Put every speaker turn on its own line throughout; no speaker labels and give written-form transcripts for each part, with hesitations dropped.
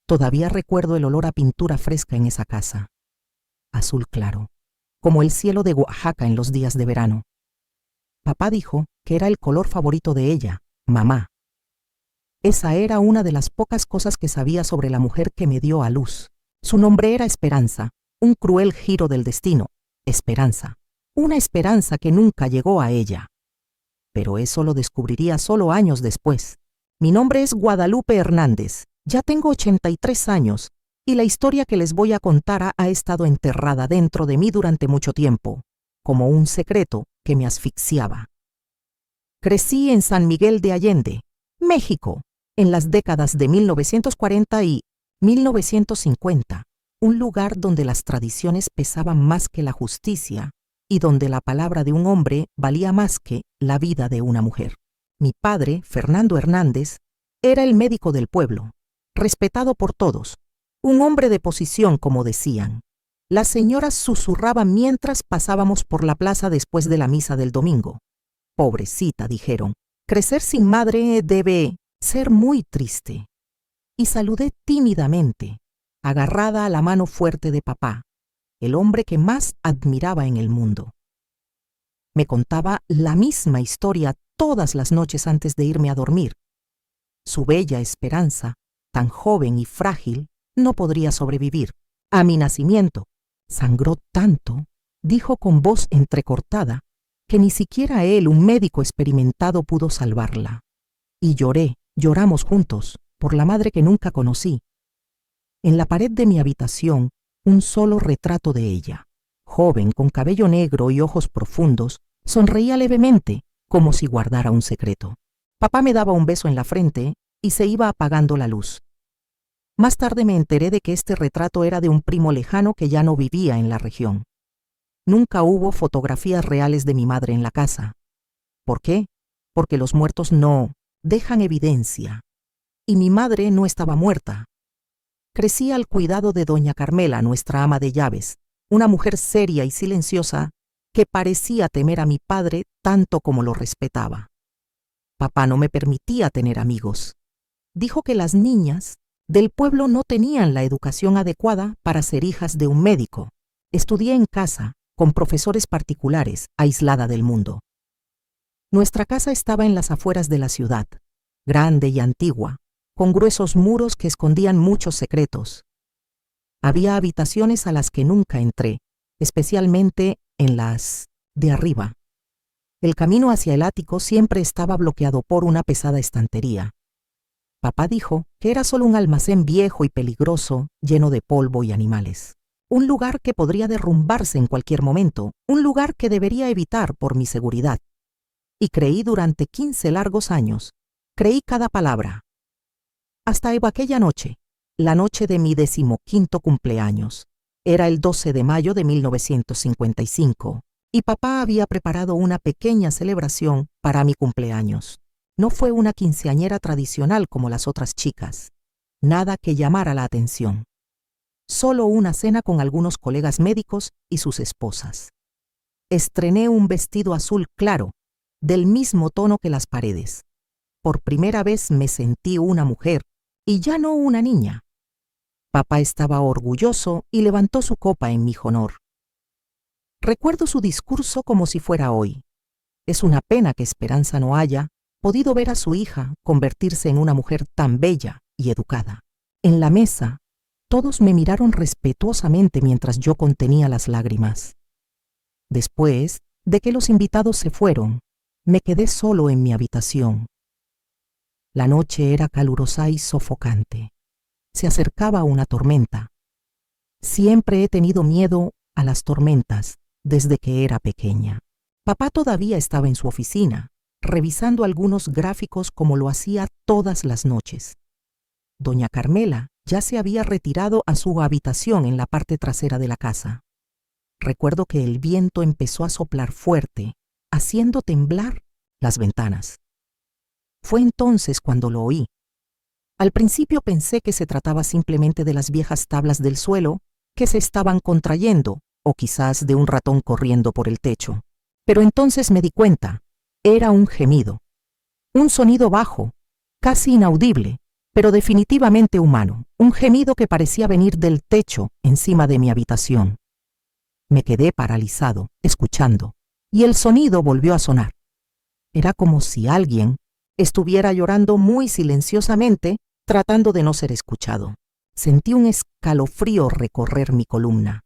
Todavía recuerdo el olor a pintura fresca en esa casa. Azul claro, como el cielo de Oaxaca en los días de verano. Papá dijo que era el color favorito de ella, mamá. Esa era una de las pocas cosas que sabía sobre la mujer que me dio a luz. Su nombre era Esperanza, un cruel giro del destino, Esperanza. Una esperanza que nunca llegó a ella. Pero eso lo descubriría solo años después. Mi nombre es Guadalupe Hernández, ya tengo 83 años, y la historia que les voy a contar ha estado enterrada dentro de mí durante mucho tiempo, como un secreto que me asfixiaba. Crecí en San Miguel de Allende, México, en las décadas de 1940 y 1950, un lugar donde las tradiciones pesaban más que la justicia y donde la palabra de un hombre valía más que la vida de una mujer. Mi padre, Fernando Hernández, era el médico del pueblo, respetado por todos, un hombre de posición, como decían. Las señoras susurraban mientras pasábamos por la plaza después de la misa del domingo. Pobrecita, dijeron, crecer sin madre debe ser muy triste. Y saludé tímidamente, agarrada a la mano fuerte de papá, el hombre que más admiraba en el mundo. Me contaba la misma historia todas las noches antes de irme a dormir. Su bella Esperanza, tan joven y frágil, no podría sobrevivir. A mi nacimiento, sangró tanto, dijo con voz entrecortada, que ni siquiera él, un médico experimentado, pudo salvarla. Y lloramos juntos, por la madre que nunca conocí. En la pared de mi habitación, un solo retrato de ella. Joven, con cabello negro y ojos profundos, sonreía levemente, como si guardara un secreto. Papá me daba un beso en la frente y se iba apagando la luz. Más tarde me enteré de que este retrato era de un primo lejano que ya no vivía en la región. Nunca hubo fotografías reales de mi madre en la casa. ¿Por qué? Porque los muertos no dejan evidencia. Y mi madre no estaba muerta. Crecí al cuidado de doña Carmela, nuestra ama de llaves, una mujer seria y silenciosa que parecía temer a mi padre tanto como lo respetaba. Papá no me permitía tener amigos. Dijo que las niñas del pueblo no tenían la educación adecuada para ser hijas de un médico. Estudié en casa, con profesores particulares, aislada del mundo. Nuestra casa estaba en las afueras de la ciudad, grande y antigua, con gruesos muros que escondían muchos secretos. Había habitaciones a las que nunca entré, especialmente en las de arriba. El camino hacia el ático siempre estaba bloqueado por una pesada estantería. Papá dijo que era solo un almacén viejo y peligroso, lleno de polvo y animales. Un lugar que podría derrumbarse en cualquier momento, un lugar que debería evitar por mi seguridad. Y creí durante 15 largos años, creí cada palabra. Hasta aquella noche, la noche de mi 15º cumpleaños. Era el 12 de mayo de 1955, y papá había preparado una pequeña celebración para mi cumpleaños. No fue una quinceañera tradicional como las otras chicas. Nada que llamara la atención. Solo una cena con algunos colegas médicos y sus esposas. Estrené un vestido azul claro, del mismo tono que las paredes. Por primera vez me sentí una mujer, y ya no una niña. Papá estaba orgulloso y levantó su copa en mi honor. Recuerdo su discurso como si fuera hoy. Es una pena que Esperanza no haya podido ver a su hija convertirse en una mujer tan bella y educada. En la mesa, todos me miraron respetuosamente mientras yo contenía las lágrimas. Después de que los invitados se fueron, me quedé solo en mi habitación. La noche era calurosa y sofocante. Se acercaba una tormenta. Siempre he tenido miedo a las tormentas desde que era pequeña. Papá todavía estaba en su oficina, revisando algunos gráficos como lo hacía todas las noches. Doña Carmela ya se había retirado a su habitación en la parte trasera de la casa. Recuerdo que el viento empezó a soplar fuerte, haciendo temblar las ventanas. Fue entonces cuando lo oí. Al principio pensé que se trataba simplemente de las viejas tablas del suelo que se estaban contrayendo, o quizás de un ratón corriendo por el techo. Pero entonces me di cuenta, era un gemido. Un sonido bajo, casi inaudible, pero definitivamente humano, un gemido que parecía venir del techo encima de mi habitación. Me quedé paralizado, escuchando, y el sonido volvió a sonar. Era como si alguien estuviera llorando muy silenciosamente, tratando de no ser escuchado. Sentí un escalofrío recorrer mi columna.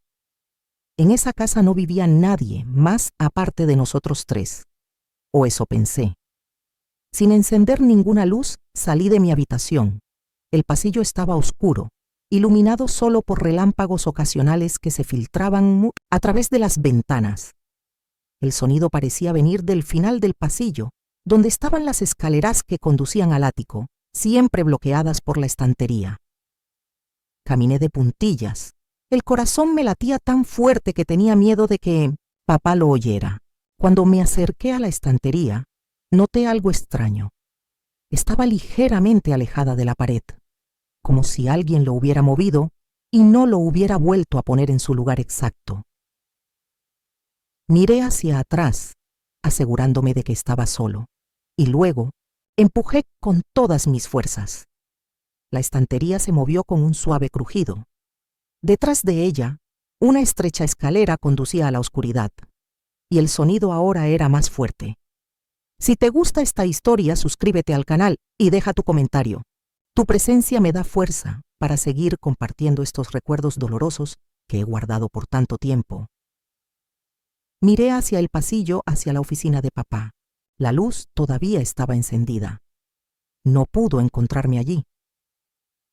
En esa casa no vivía nadie más aparte de nosotros tres, o eso pensé. Sin encender ninguna luz, salí de mi habitación. El pasillo estaba oscuro, iluminado solo por relámpagos ocasionales que se filtraban a través de las ventanas. El sonido parecía venir del final del pasillo, donde estaban las escaleras que conducían al ático, siempre bloqueadas por la estantería. Caminé de puntillas. El corazón me latía tan fuerte que tenía miedo de que papá lo oyera. Cuando me acerqué a la estantería, noté algo extraño. Estaba ligeramente alejada de la pared, como si alguien lo hubiera movido y no lo hubiera vuelto a poner en su lugar exacto. Miré hacia atrás, asegurándome de que estaba solo, y luego empujé con todas mis fuerzas. La estantería se movió con un suave crujido. Detrás de ella, una estrecha escalera conducía a la oscuridad, y el sonido ahora era más fuerte. Si te gusta esta historia, suscríbete al canal y deja tu comentario. Tu presencia me da fuerza para seguir compartiendo estos recuerdos dolorosos que he guardado por tanto tiempo. Miré hacia el pasillo, hacia la oficina de papá. La luz todavía estaba encendida. No pudo encontrarme allí.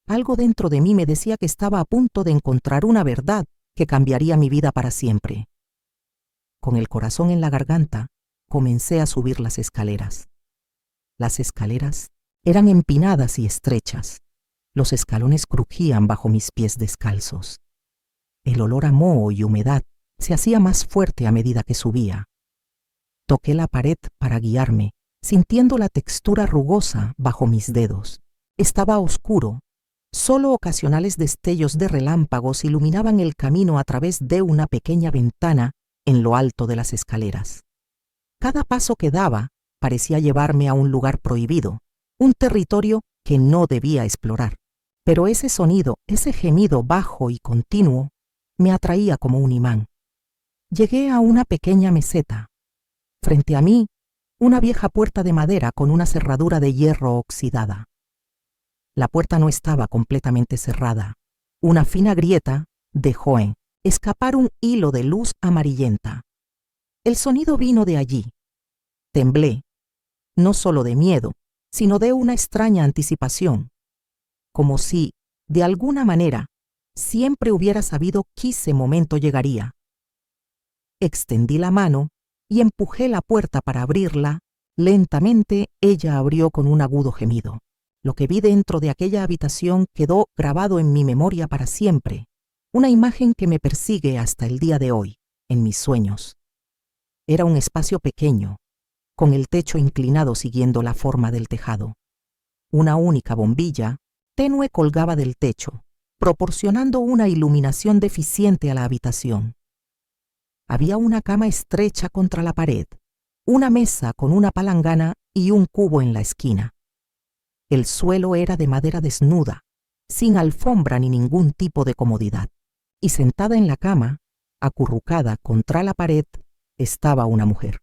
Algo dentro de mí me decía que estaba a punto de encontrar una verdad que cambiaría mi vida para siempre. Con el corazón en la garganta, comencé a subir las escaleras. Las escaleras eran empinadas y estrechas. Los escalones crujían bajo mis pies descalzos. El olor a moho y humedad se hacía más fuerte a medida que subía. Toqué la pared para guiarme, sintiendo la textura rugosa bajo mis dedos. Estaba oscuro. Solo ocasionales destellos de relámpagos iluminaban el camino a través de una pequeña ventana en lo alto de las escaleras. Cada paso que daba parecía llevarme a un lugar prohibido, un territorio que no debía explorar. Pero ese sonido, ese gemido bajo y continuo, me atraía como un imán. Llegué a una pequeña meseta. Frente a mí, una vieja puerta de madera con una cerradura de hierro oxidada. La puerta no estaba completamente cerrada. Una fina grieta dejó escapar un hilo de luz amarillenta. El sonido vino de allí. Temblé, no solo de miedo, sino de una extraña anticipación, como si, de alguna manera, siempre hubiera sabido que ese momento llegaría. Extendí la mano y empujé la puerta para abrirla. Lentamente ella abrió con un agudo gemido. Lo que vi dentro de aquella habitación quedó grabado en mi memoria para siempre, una imagen que me persigue hasta el día de hoy, en mis sueños. Era un espacio pequeño, con el techo inclinado siguiendo la forma del tejado. Una única bombilla, tenue, colgaba del techo, proporcionando una iluminación deficiente a la habitación. Había una cama estrecha contra la pared, una mesa con una palangana y un cubo en la esquina. El suelo era de madera desnuda, sin alfombra ni ningún tipo de comodidad, y sentada en la cama, acurrucada contra la pared, estaba una mujer.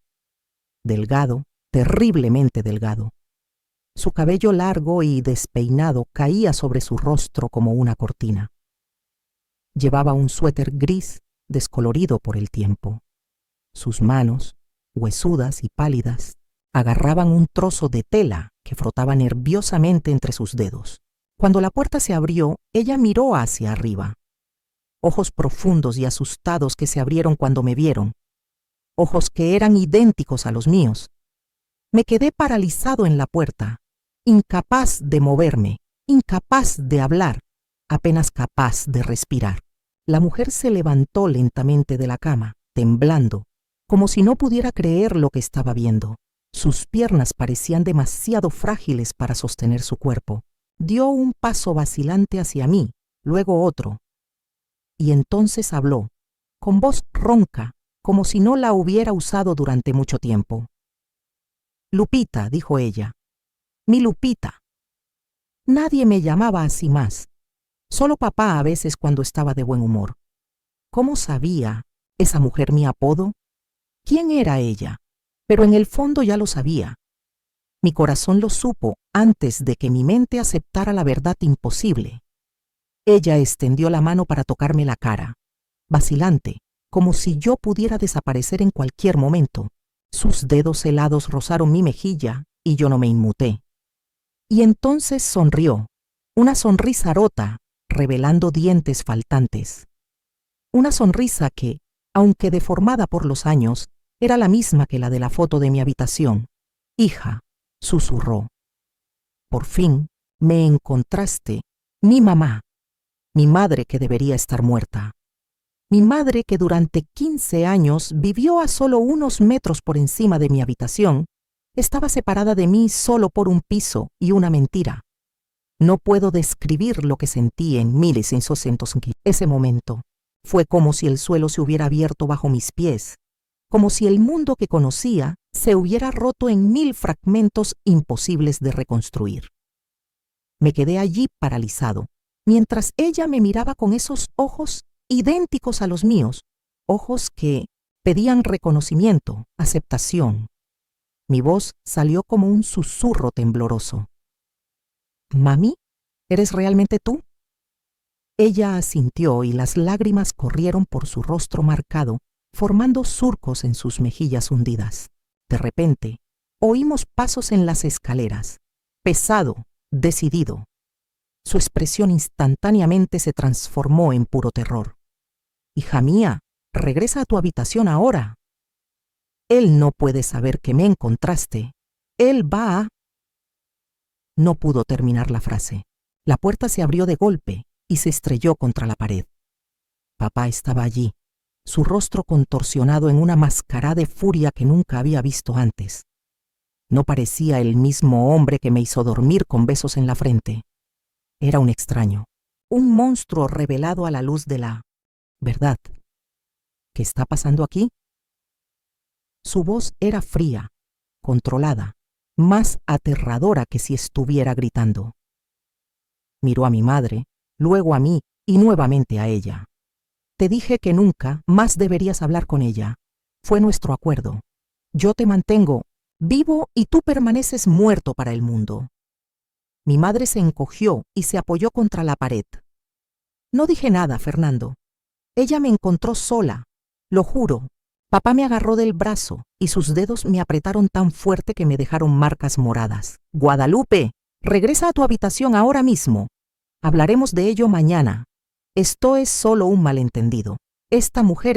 Delgado, terriblemente delgado. Su cabello largo y despeinado caía sobre su rostro como una cortina. Llevaba un suéter gris descolorido por el tiempo. Sus manos, huesudas y pálidas, agarraban un trozo de tela que frotaba nerviosamente entre sus dedos. Cuando la puerta se abrió, ella miró hacia arriba. Ojos profundos y asustados que se abrieron cuando me vieron. Ojos que eran idénticos a los míos. Me quedé paralizado en la puerta, incapaz de moverme, incapaz de hablar, apenas capaz de respirar. La mujer se levantó lentamente de la cama, temblando, como si no pudiera creer lo que estaba viendo. Sus piernas parecían demasiado frágiles para sostener su cuerpo. Dio un paso vacilante hacia mí, luego otro. Y entonces habló, con voz ronca, como si no la hubiera usado durante mucho tiempo. «Lupita», dijo ella. «Mi Lupita». Nadie me llamaba así más. Solo papá a veces cuando estaba de buen humor. ¿Cómo sabía esa mujer mi apodo? ¿Quién era ella? Pero en el fondo ya lo sabía. Mi corazón lo supo antes de que mi mente aceptara la verdad imposible. Ella extendió la mano para tocarme la cara, vacilante, como si yo pudiera desaparecer en cualquier momento. Sus dedos helados rozaron mi mejilla y yo no me inmuté. Y entonces sonrió, una sonrisa rota, revelando dientes faltantes. Una sonrisa que, aunque deformada por los años, era la misma que la de la foto de mi habitación. Hija, susurró. Por fin me encontraste, mi mamá, mi madre que debería estar muerta. Mi madre que durante 15 años vivió a solo unos metros por encima de mi habitación, estaba separada de mí solo por un piso y una mentira. No puedo describir lo que sentí en ese momento. Fue como si el suelo se hubiera abierto bajo mis pies, como si el mundo que conocía se hubiera roto en 1000 fragmentos imposibles de reconstruir. Me quedé allí paralizado, mientras ella me miraba con esos ojos idénticos a los míos, ojos que pedían reconocimiento, aceptación. Mi voz salió como un susurro tembloroso. «Mami, ¿eres realmente tú?» Ella asintió y las lágrimas corrieron por su rostro marcado, formando surcos en sus mejillas hundidas. De repente, oímos pasos en las escaleras, pesado, decidido. Su expresión instantáneamente se transformó en puro terror. «Hija mía, regresa a tu habitación ahora. Él no puede saber que me encontraste. Él va a...» No pudo terminar la frase. La puerta se abrió de golpe y se estrelló contra la pared. Papá estaba allí, su rostro contorsionado en una máscara de furia que nunca había visto antes. No parecía el mismo hombre que me hizo dormir con besos en la frente. Era un extraño, un monstruo revelado a la luz de la verdad. ¿Qué está pasando aquí? Su voz era fría, controlada, más aterradora que si estuviera gritando. Miró a mi madre, luego a mí y nuevamente a ella. Te dije que nunca más deberías hablar con ella. Fue nuestro acuerdo. Yo te mantengo vivo y tú permaneces muerto para el mundo. Mi madre se encogió y se apoyó contra la pared. No dije nada, Fernando. Ella me encontró sola, lo juro. Papá me agarró del brazo y sus dedos me apretaron tan fuerte que me dejaron marcas moradas. Guadalupe, regresa a tu habitación ahora mismo. Hablaremos de ello mañana. Esto es solo un malentendido. Esta mujer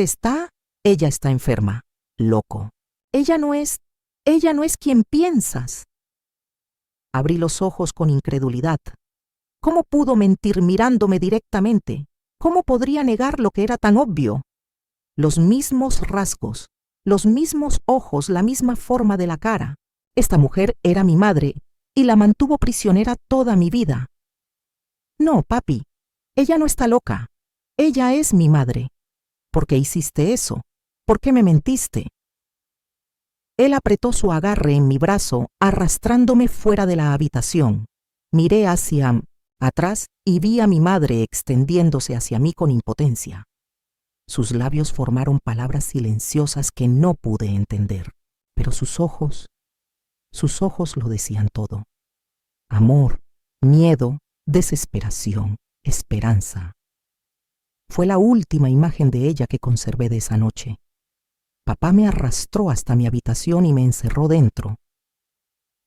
ella está enferma. Loco. Ella no es quien piensas. Abrí los ojos con incredulidad. ¿Cómo pudo mentir mirándome directamente? ¿Cómo podría negar lo que era tan obvio? Los mismos rasgos, los mismos ojos, la misma forma de la cara. Esta mujer era mi madre y la mantuvo prisionera toda mi vida. No, papi, ella no está loca. Ella es mi madre. ¿Por qué hiciste eso? ¿Por qué me mentiste? Él apretó su agarre en mi brazo, arrastrándome fuera de la habitación. Miré hacia atrás y vi a mi madre extendiéndose hacia mí con impotencia. Sus labios formaron palabras silenciosas que no pude entender, pero sus ojos lo decían todo. Amor, miedo, desesperación, esperanza. Fue la última imagen de ella que conservé de esa noche. Papá me arrastró hasta mi habitación y me encerró dentro.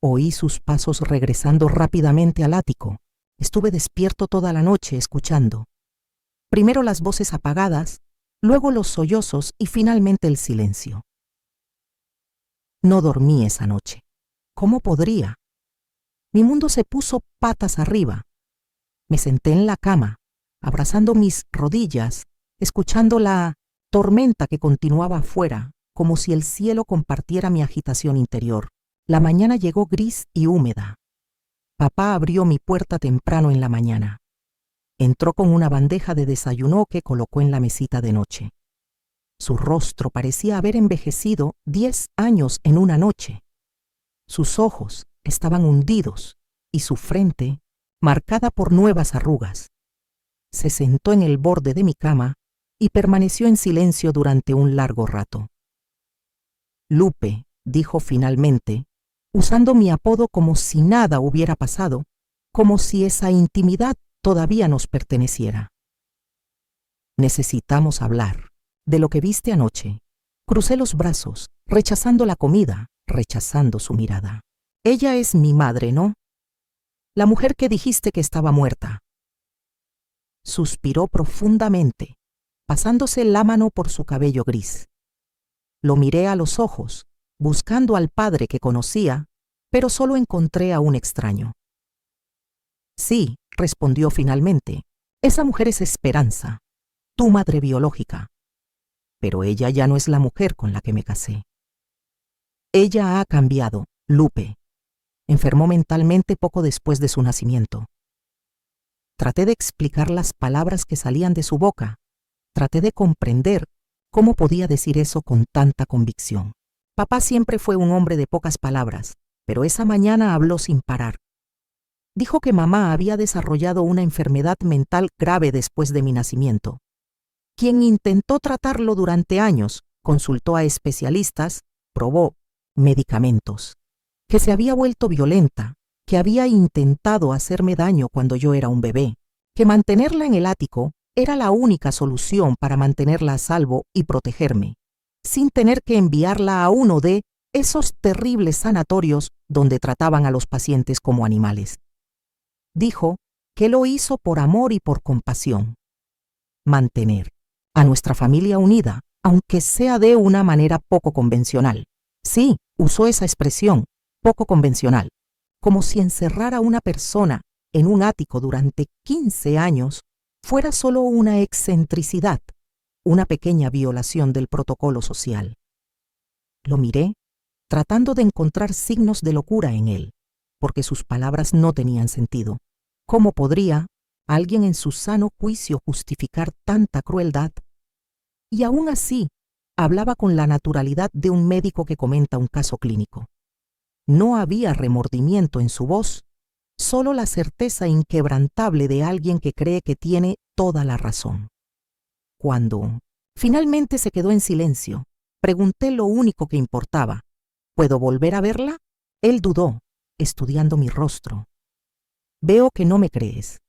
Oí sus pasos regresando rápidamente al ático. Estuve despierto toda la noche escuchando. Primero las voces apagadas, luego los sollozos y finalmente el silencio. No dormí esa noche. ¿Cómo podría? Mi mundo se puso patas arriba. Me senté en la cama, abrazando mis rodillas, escuchando la tormenta que continuaba afuera, como si el cielo compartiera mi agitación interior. La mañana llegó gris y húmeda. Papá abrió mi puerta temprano en la mañana. Entró con una bandeja de desayuno que colocó en la mesita de noche. Su rostro parecía haber envejecido 10 años en una noche. Sus ojos estaban hundidos y su frente marcada por nuevas arrugas. Se sentó en el borde de mi cama y permaneció en silencio durante un largo rato. Lupe, dijo finalmente, usando mi apodo como si nada hubiera pasado, como si esa intimidad todavía nos perteneciera. Necesitamos hablar de lo que viste anoche. Crucé los brazos, rechazando la comida, rechazando su mirada. Ella es mi madre, ¿no? La mujer que dijiste que estaba muerta. Suspiró profundamente, pasándose la mano por su cabello gris. Lo miré a los ojos, buscando al padre que conocía, pero solo encontré a un extraño. Sí, respondió finalmente, esa mujer es Esperanza, tu madre biológica. Pero ella ya no es la mujer con la que me casé. Ella ha cambiado, Lupe. Enfermó mentalmente poco después de su nacimiento. Traté de explicar las palabras que salían de su boca. Traté de comprender cómo podía decir eso con tanta convicción. Papá siempre fue un hombre de pocas palabras, pero esa mañana habló sin parar. Dijo que mamá había desarrollado una enfermedad mental grave después de mi nacimiento. Quien intentó tratarlo durante años, consultó a especialistas, probó medicamentos, que se había vuelto violenta, que había intentado hacerme daño cuando yo era un bebé, que mantenerla en el ático era la única solución para mantenerla a salvo y protegerme, sin tener que enviarla a uno de esos terribles sanatorios donde trataban a los pacientes como animales. Dijo que lo hizo por amor y por compasión. Mantener a nuestra familia unida, aunque sea de una manera poco convencional. Sí, usó esa expresión, poco convencional, como si encerrar a una persona en un ático durante 15 años fuera solo una excentricidad, una pequeña violación del protocolo social. Lo miré, tratando de encontrar signos de locura en él, porque sus palabras no tenían sentido. ¿Cómo podría alguien en su sano juicio justificar tanta crueldad? Y aún así, hablaba con la naturalidad de un médico que comenta un caso clínico. No había remordimiento en su voz, solo la certeza inquebrantable de alguien que cree que tiene toda la razón. Cuando finalmente se quedó en silencio, pregunté lo único que importaba. ¿Puedo volver a verla? Él dudó, estudiando mi rostro. Veo que no me crees,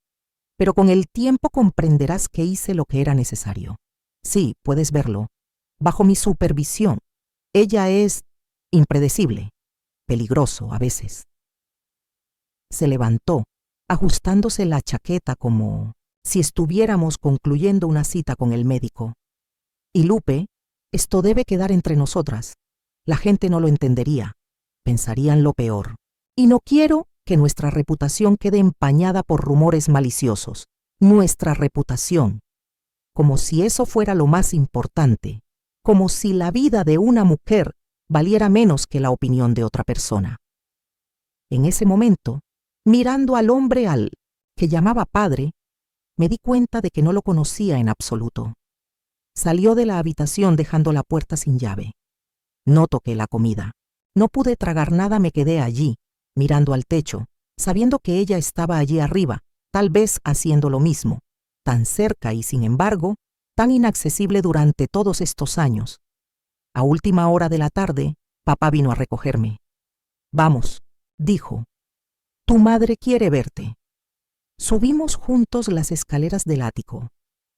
pero con el tiempo comprenderás que hice lo que era necesario. Sí, puedes verlo, bajo mi supervisión. Ella es impredecible, peligroso a veces. Se levantó, ajustándose la chaqueta como si estuviéramos concluyendo una cita con el médico. Y Lupe, esto debe quedar entre nosotras. La gente no lo entendería, pensarían lo peor. Y no quiero que nuestra reputación quede empañada por rumores maliciosos. Nuestra reputación, como si eso fuera lo más importante, como si la vida de una mujer valiera menos que la opinión de otra persona. En ese momento, mirando al hombre al que llamaba padre, me di cuenta de que no lo conocía en absoluto. Salió de la habitación dejando la puerta sin llave. No toqué la comida. No pude tragar nada, me quedé allí, mirando al techo, sabiendo que ella estaba allí arriba, tal vez haciendo lo mismo, tan cerca y sin embargo, tan inaccesible durante todos estos años. A última hora de la tarde, papá vino a recogerme. Vamos, dijo. Tu madre quiere verte. Subimos juntos las escaleras del ático.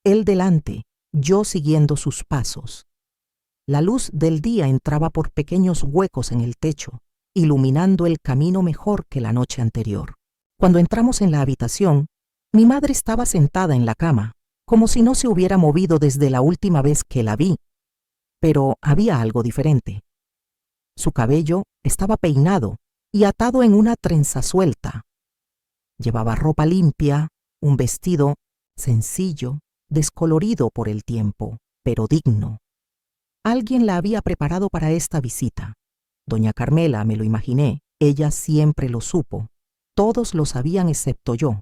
Él delante, yo siguiendo sus pasos. La luz del día entraba por pequeños huecos en el techo, iluminando el camino mejor que la noche anterior. Cuando entramos en la habitación, mi madre estaba sentada en la cama, como si no se hubiera movido desde la última vez que la vi. Pero había algo diferente. Su cabello estaba peinado y atado en una trenza suelta. Llevaba ropa limpia, un vestido sencillo, descolorido por el tiempo, pero digno. Alguien la había preparado para esta visita. Doña Carmela, me lo imaginé, ella siempre lo supo. Todos lo sabían excepto yo.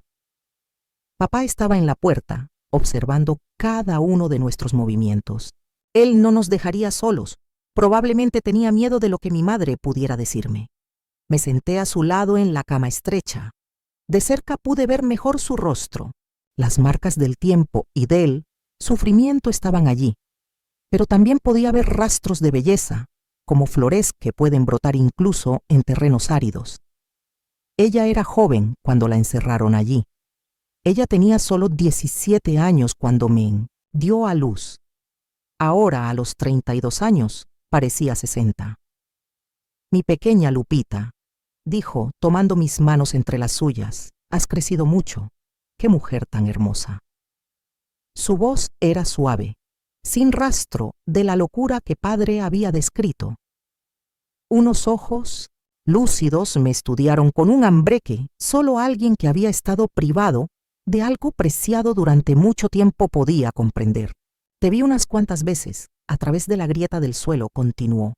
Papá estaba en la puerta, observando cada uno de nuestros movimientos. Él no nos dejaría solos. Probablemente tenía miedo de lo que mi madre pudiera decirme. Me senté a su lado en la cama estrecha. De cerca pude ver mejor su rostro. Las marcas del tiempo y del sufrimiento estaban allí, pero también podía ver rastros de belleza, como flores que pueden brotar incluso en terrenos áridos. Ella era joven cuando la encerraron allí. Ella tenía solo 17 años cuando me dio a luz. Ahora, a los 32 años, parecía 60. Mi pequeña Lupita, dijo, tomando mis manos entre las suyas, has crecido mucho. ¡Qué mujer tan hermosa! Su voz era suave, sin rastro de la locura que padre había descrito. Unos ojos lúcidos me estudiaron con un hambre que solo alguien que había estado privado de algo preciado durante mucho tiempo podía comprender. Te vi unas cuantas veces, a través de la grieta del suelo, continuó.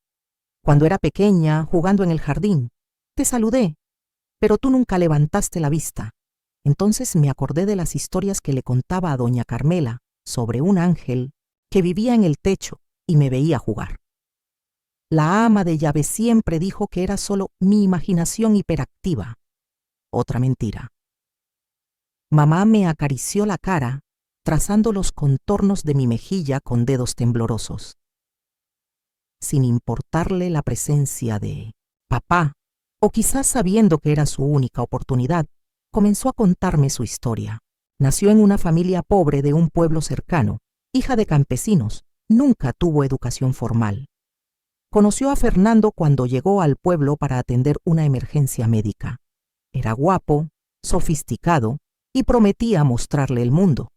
Cuando era pequeña, jugando en el jardín, te saludé, pero tú nunca levantaste la vista. Entonces me acordé de las historias que le contaba a doña Carmela sobre un ángel que vivía en el techo y me veía jugar. La ama de llave siempre dijo que era solo mi imaginación hiperactiva. Otra mentira. Mamá me acarició la cara, trazando los contornos de mi mejilla con dedos temblorosos. Sin importarle la presencia de papá, o quizás sabiendo que era su única oportunidad, comenzó a contarme su historia. Nació en una familia pobre de un pueblo cercano, hija de campesinos, nunca tuvo educación formal. Conoció a Fernando cuando llegó al pueblo para atender una emergencia médica. Era guapo, sofisticado y prometía mostrarle el mundo.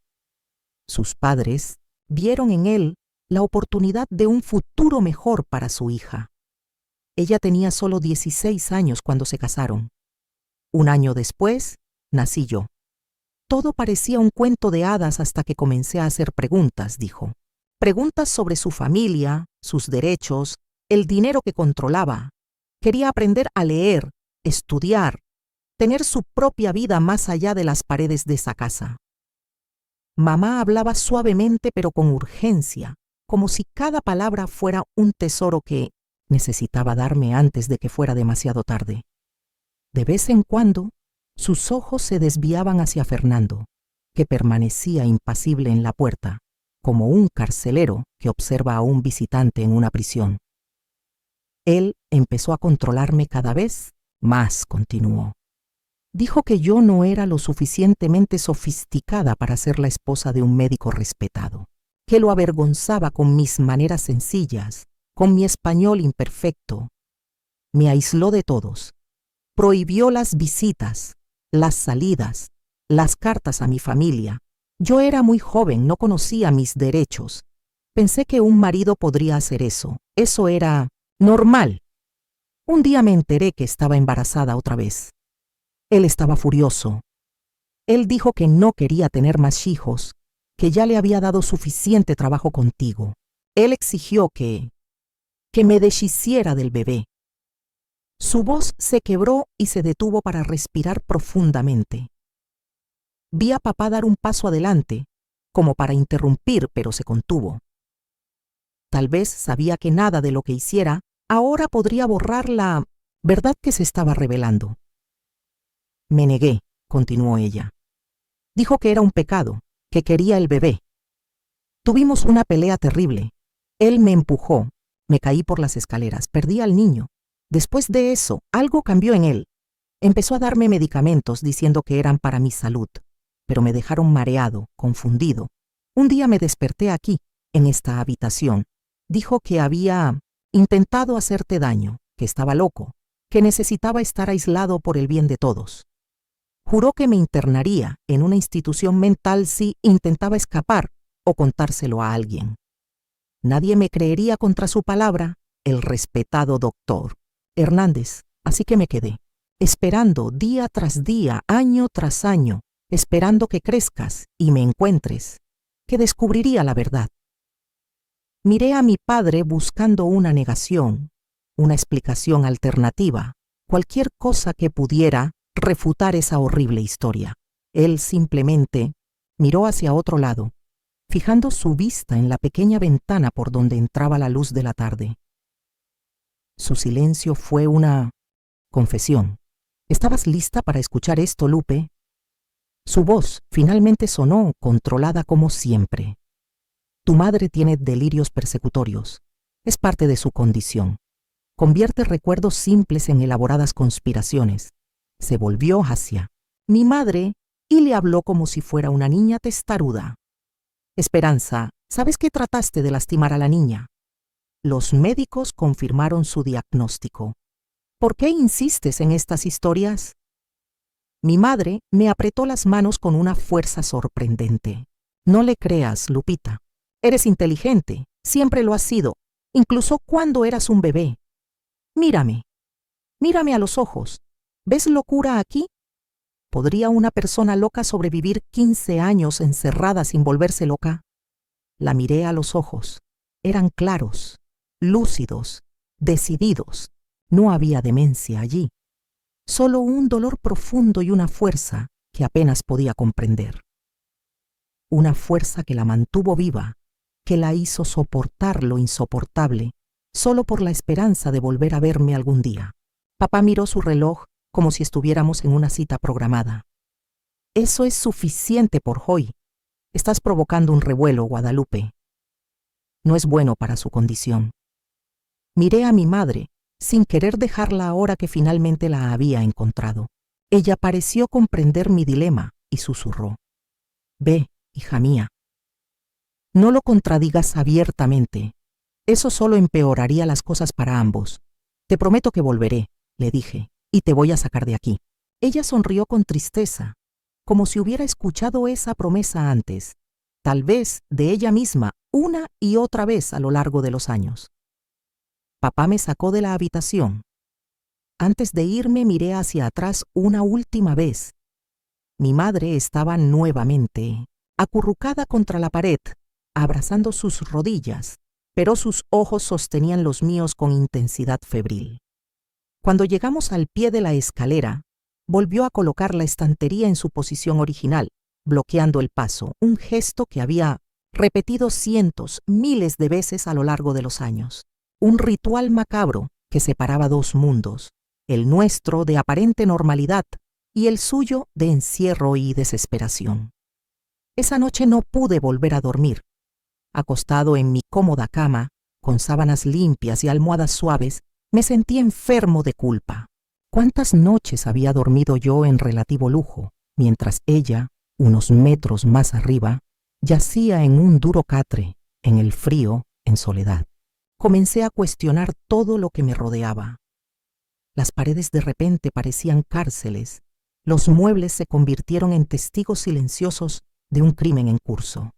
Sus padres vieron en él la oportunidad de un futuro mejor para su hija. Ella tenía solo 16 años cuando se casaron. Un año después, nací yo. Todo parecía un cuento de hadas hasta que comencé a hacer preguntas, dijo. Preguntas sobre su familia, sus derechos, el dinero que controlaba. Quería aprender a leer, estudiar, tener su propia vida más allá de las paredes de esa casa. Mamá hablaba suavemente pero con urgencia, como si cada palabra fuera un tesoro que necesitaba darme antes de que fuera demasiado tarde. De vez en cuando, sus ojos se desviaban hacia Fernando, que permanecía impasible en la puerta, como un carcelero que observa a un visitante en una prisión. Él empezó a controlarme cada vez más, continuó. Dijo que yo no era lo suficientemente sofisticada para ser la esposa de un médico respetado, que lo avergonzaba con mis maneras sencillas, con mi español imperfecto. Me aisló de todos, prohibió las visitas, las salidas, las cartas a mi familia. Yo era muy joven, no conocía mis derechos. Pensé que un marido podría hacer eso. Eso era normal. Un día me enteré que estaba embarazada otra vez. Él estaba furioso. Él dijo que no quería tener más hijos, que ya le había dado suficiente trabajo contigo. Él exigió que me deshiciera del bebé. Su voz se quebró y se detuvo para respirar profundamente. Vi a papá dar un paso adelante, como para interrumpir, pero se contuvo. Tal vez sabía que nada de lo que hiciera ahora podría borrar la verdad que se estaba revelando. Me negué, continuó ella. Dijo que era un pecado, que quería el bebé. Tuvimos una pelea terrible. Él me empujó, me caí por las escaleras, perdí al niño. Después de eso, algo cambió en él. Empezó a darme medicamentos diciendo que eran para mi salud, pero me dejaron mareado, confundido. Un día me desperté aquí, en esta habitación. Dijo que había intentado hacerte daño, que estaba loco, que necesitaba estar aislado por el bien de todos. Juró que me internaría en una institución mental si intentaba escapar o contárselo a alguien. Nadie me creería contra su palabra, el respetado doctor Hernández, así que me quedé, esperando día tras día, año tras año, esperando que crezcas y me encuentres, que descubriría la verdad. Miré a mi padre buscando una negación, una explicación alternativa, cualquier cosa que pudiera refutar esa horrible historia. Él simplemente miró hacia otro lado, fijando su vista en la pequeña ventana por donde entraba la luz de la tarde. Su silencio fue una confesión. ¿Estabas lista para escuchar esto, Lupe? Su voz finalmente sonó, controlada como siempre. Tu madre tiene delirios persecutorios. Es parte de su condición. Convierte recuerdos simples en elaboradas conspiraciones. Se volvió hacia mi madre y le habló como si fuera una niña testaruda. Esperanza, ¿sabes que trataste de lastimar a la niña? Los médicos confirmaron su diagnóstico. ¿Por qué insistes en estas historias? Mi madre me apretó las manos con una fuerza sorprendente. No le creas, Lupita. Eres inteligente, siempre lo has sido, incluso cuando eras un bebé. Mírame, mírame a los ojos. ¿Ves locura aquí? ¿Podría una persona loca sobrevivir 15 años encerrada sin volverse loca? La miré a los ojos. Eran claros, lúcidos, decididos. No había demencia allí. Solo un dolor profundo y una fuerza que apenas podía comprender. Una fuerza que la mantuvo viva, que la hizo soportar lo insoportable, solo por la esperanza de volver a verme algún día. Papá miró su reloj como si estuviéramos en una cita programada. Eso es suficiente por hoy. Estás provocando un revuelo, Guadalupe. No es bueno para su condición. Miré a mi madre, sin querer dejarla ahora que finalmente la había encontrado. Ella pareció comprender mi dilema y susurró. Ve, hija mía. No lo contradigas abiertamente. Eso solo empeoraría las cosas para ambos. Te prometo que volveré, le dije, y te voy a sacar de aquí. Ella sonrió con tristeza, como si hubiera escuchado esa promesa antes, tal vez de ella misma, una y otra vez a lo largo de los años. Papá me sacó de la habitación. Antes de irme miré hacia atrás una última vez. Mi madre estaba nuevamente acurrucada contra la pared, abrazando sus rodillas, pero sus ojos sostenían los míos con intensidad febril. Cuando llegamos al pie de la escalera, volvió a colocar la estantería en su posición original, bloqueando el paso, un gesto que había repetido cientos, miles de veces a lo largo de los años. Un ritual macabro que separaba dos mundos, el nuestro de aparente normalidad y el suyo de encierro y desesperación. Esa noche no pude volver a dormir. Acostado en mi cómoda cama, con sábanas limpias y almohadas suaves, me sentí enfermo de culpa. ¿Cuántas noches había dormido yo en relativo lujo, mientras ella, unos metros más arriba, yacía en un duro catre, en el frío, en soledad? Comencé a cuestionar todo lo que me rodeaba. Las paredes de repente parecían cárceles. Los muebles se convirtieron en testigos silenciosos de un crimen en curso.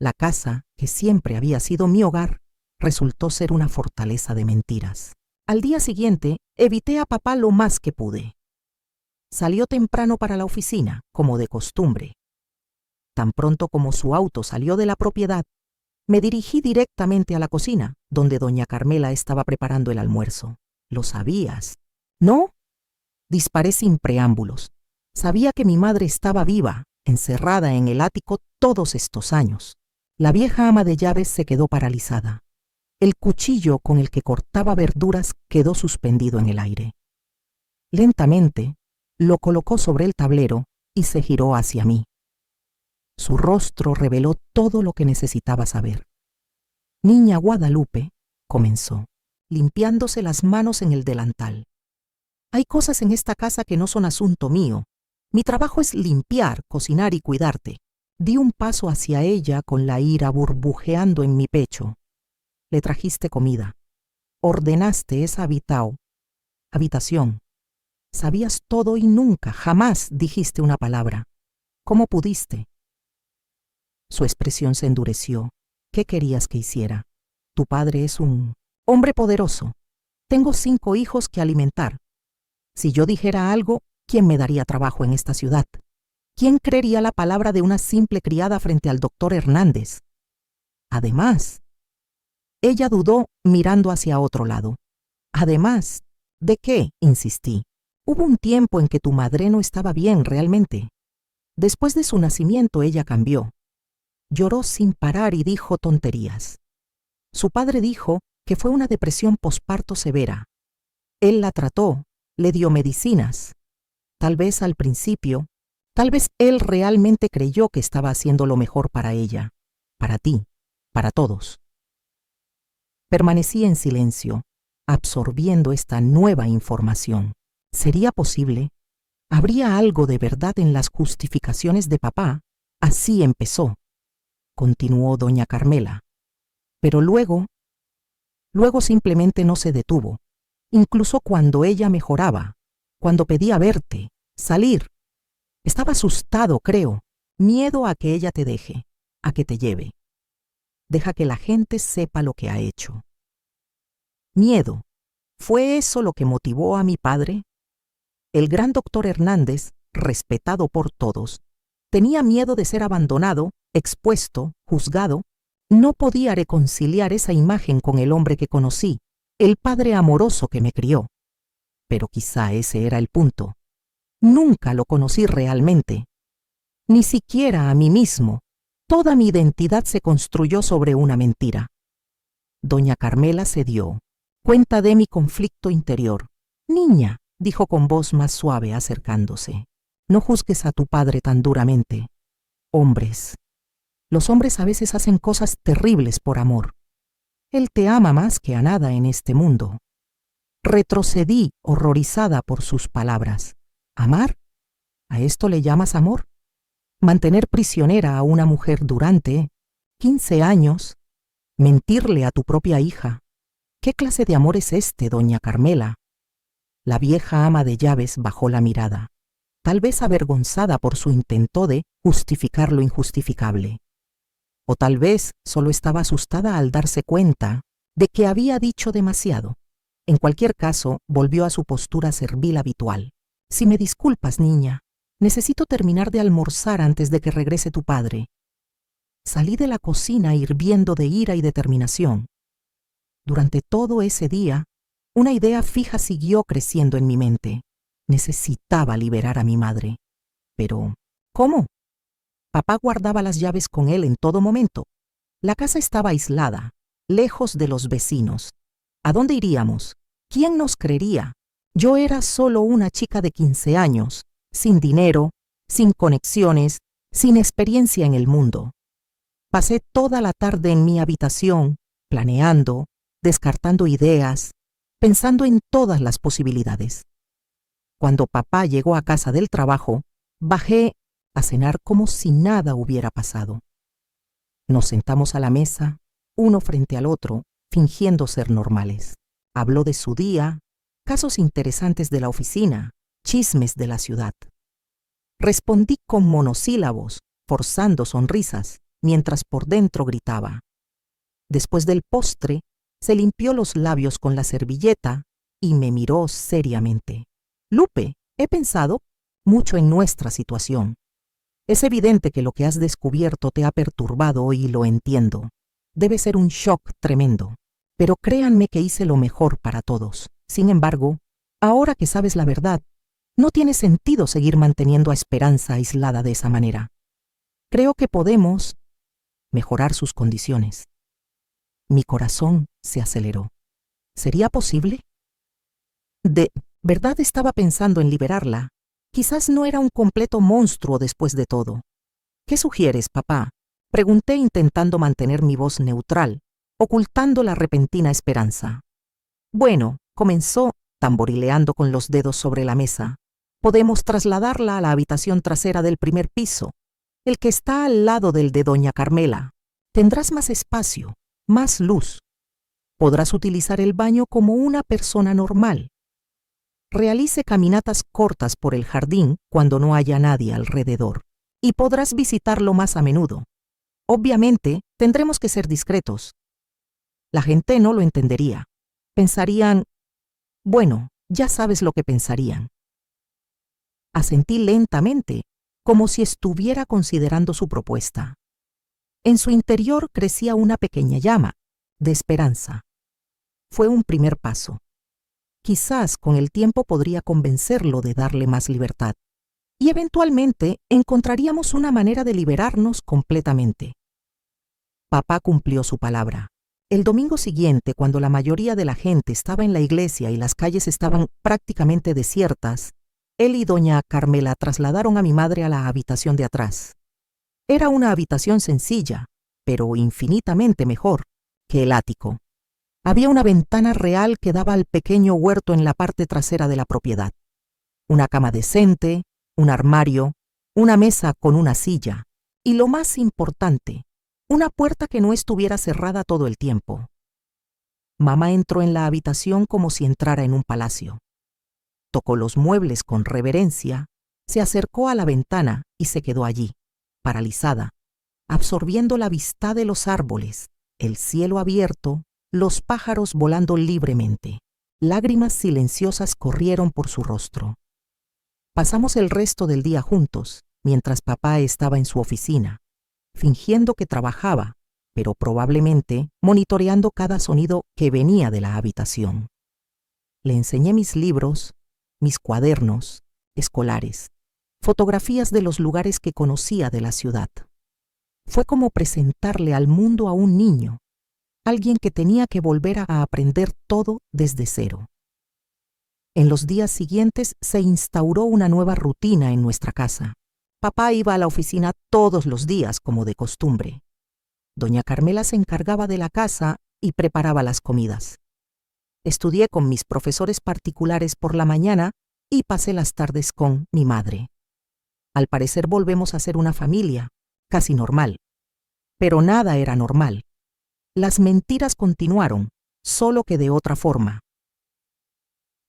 La casa, que siempre había sido mi hogar, resultó ser una fortaleza de mentiras. Al día siguiente, evité a papá lo más que pude. Salió temprano para la oficina, como de costumbre. Tan pronto como su auto salió de la propiedad, me dirigí directamente a la cocina, donde doña Carmela estaba preparando el almuerzo. ¿Lo sabías? ¿No? Disparé sin preámbulos. Sabía que mi madre estaba viva, encerrada en el ático todos estos años. La vieja ama de llaves se quedó paralizada. El cuchillo con el que cortaba verduras quedó suspendido en el aire. Lentamente, lo colocó sobre el tablero y se giró hacia mí. Su rostro reveló todo lo que necesitaba saber. Niña Guadalupe, comenzó, limpiándose las manos en el delantal. Hay cosas en esta casa que no son asunto mío. Mi trabajo es limpiar, cocinar y cuidarte. Di un paso hacia ella con la ira burbujeando en mi pecho. Le trajiste comida. Ordenaste esa habitación. Sabías todo y nunca, jamás dijiste una palabra. ¿Cómo pudiste? Su expresión se endureció. ¿Qué querías que hiciera? Tu padre es un hombre poderoso. Tengo 5 hijos que alimentar. Si yo dijera algo, ¿quién me daría trabajo en esta ciudad? ¿Quién creería la palabra de una simple criada frente al doctor Hernández? Además, ella dudó mirando hacia otro lado. Además, ¿de qué? Insistí. Hubo un tiempo en que tu madre no estaba bien realmente. Después de su nacimiento ella cambió. Lloró sin parar y dijo tonterías. Su padre dijo que fue una depresión posparto severa. Él la trató, le dio medicinas. Tal vez al principio, tal vez él realmente creyó que estaba haciendo lo mejor para ella, para ti, para todos. Permanecí en silencio, absorbiendo esta nueva información. ¿Sería posible? ¿Habría algo de verdad en las justificaciones de papá? Así empezó, continuó doña Carmela. Pero luego simplemente no se detuvo. Incluso cuando ella mejoraba, cuando pedía verte, salir. Estaba asustado, creo. Miedo a que ella te deje, a que te lleve. Deja que la gente sepa lo que ha hecho. Miedo. ¿Fue eso lo que motivó a mi padre? El gran doctor Hernández, respetado por todos, tenía miedo de ser abandonado, expuesto, juzgado. No podía reconciliar esa imagen con el hombre que conocí, el padre amoroso que me crió. Pero quizá ese era el punto. Nunca lo conocí realmente. Ni siquiera a mí mismo. Toda mi identidad se construyó sobre una mentira. Doña Carmela se dio cuenta de mi conflicto interior. Niña, dijo con voz más suave acercándose, no juzgues a tu padre tan duramente. Hombres. Los hombres a veces hacen cosas terribles por amor. Él te ama más que a nada en este mundo. Retrocedí, horrorizada por sus palabras. ¿Amar? ¿A esto le llamas amor? Mantener prisionera a una mujer durante 15 años, mentirle a tu propia hija. ¿Qué clase de amor es este, doña Carmela? La vieja ama de llaves bajó la mirada, tal vez avergonzada por su intento de justificar lo injustificable. O tal vez solo estaba asustada al darse cuenta de que había dicho demasiado. En cualquier caso, volvió a su postura servil habitual. Si me disculpas, niña, necesito terminar de almorzar antes de que regrese tu padre. Salí de la cocina hirviendo de ira y determinación. Durante todo ese día, una idea fija siguió creciendo en mi mente. Necesitaba liberar a mi madre. Pero, ¿cómo? Papá guardaba las llaves con él en todo momento. La casa estaba aislada, lejos de los vecinos. ¿A dónde iríamos? ¿Quién nos creería? Yo era solo una chica de 15 años, sin dinero, sin conexiones, sin experiencia en el mundo. Pasé toda la tarde en mi habitación, planeando, descartando ideas, pensando en todas las posibilidades. Cuando papá llegó a casa del trabajo, bajé a cenar como si nada hubiera pasado. Nos sentamos a la mesa, uno frente al otro, fingiendo ser normales. Habló de su día, casos interesantes de la oficina, chismes de la ciudad. Respondí con monosílabos, forzando sonrisas, mientras por dentro gritaba. Después del postre, se limpió los labios con la servilleta y me miró seriamente. Lupe, he pensado mucho en nuestra situación. Es evidente que lo que has descubierto te ha perturbado y lo entiendo. Debe ser un shock tremendo. Pero créanme que hice lo mejor para todos. Sin embargo, ahora que sabes la verdad, no tiene sentido seguir manteniendo a Esperanza aislada de esa manera. Creo que podemos mejorar sus condiciones. Mi corazón se aceleró. ¿Sería posible? De verdad estaba pensando en liberarla. Quizás no era un completo monstruo después de todo. ¿Qué sugieres, papá? Pregunté intentando mantener mi voz neutral, ocultando la repentina esperanza. Bueno, comenzó, tamborileando con los dedos sobre la mesa. Podemos trasladarla a la habitación trasera del primer piso, el que está al lado del de doña Carmela. Tendrás más espacio, más luz. Podrás utilizar el baño como una persona normal. Realice caminatas cortas por el jardín cuando no haya nadie alrededor, y podrás visitarlo más a menudo. Obviamente, tendremos que ser discretos. La gente no lo entendería. Pensarían, bueno, ya sabes lo que pensarían. Asentí lentamente, como si estuviera considerando su propuesta. En su interior crecía una pequeña llama, de esperanza. Fue un primer paso. Quizás con el tiempo podría convencerlo de darle más libertad, y eventualmente encontraríamos una manera de liberarnos completamente. Papá cumplió su palabra. El domingo siguiente, cuando la mayoría de la gente estaba en la iglesia y las calles estaban prácticamente desiertas, él y doña Carmela trasladaron a mi madre a la habitación de atrás. Era una habitación sencilla, pero infinitamente mejor que el ático. Había una ventana real que daba al pequeño huerto en la parte trasera de la propiedad. Una cama decente, un armario, una mesa con una silla y, lo más importante, una puerta que no estuviera cerrada todo el tiempo. Mamá entró en la habitación como si entrara en un palacio. Tocó los muebles con reverencia, se acercó a la ventana y se quedó allí, paralizada, absorbiendo la vista de los árboles, el cielo abierto, los pájaros volando libremente. Lágrimas silenciosas corrieron por su rostro. Pasamos el resto del día juntos, mientras papá estaba en su oficina, fingiendo que trabajaba, pero probablemente monitoreando cada sonido que venía de la habitación. Le enseñé mis libros, mis cuadernos escolares, fotografías de los lugares que conocía de la ciudad. Fue como presentarle al mundo a un niño, alguien que tenía que volver a aprender todo desde cero. En los días siguientes se instauró una nueva rutina en nuestra casa. Papá iba a la oficina todos los días, como de costumbre. Doña Carmela se encargaba de la casa y preparaba las comidas. Estudié con mis profesores particulares por la mañana y pasé las tardes con mi madre. Al parecer volvemos a ser una familia, casi normal. Pero nada era normal. Las mentiras continuaron, solo que de otra forma.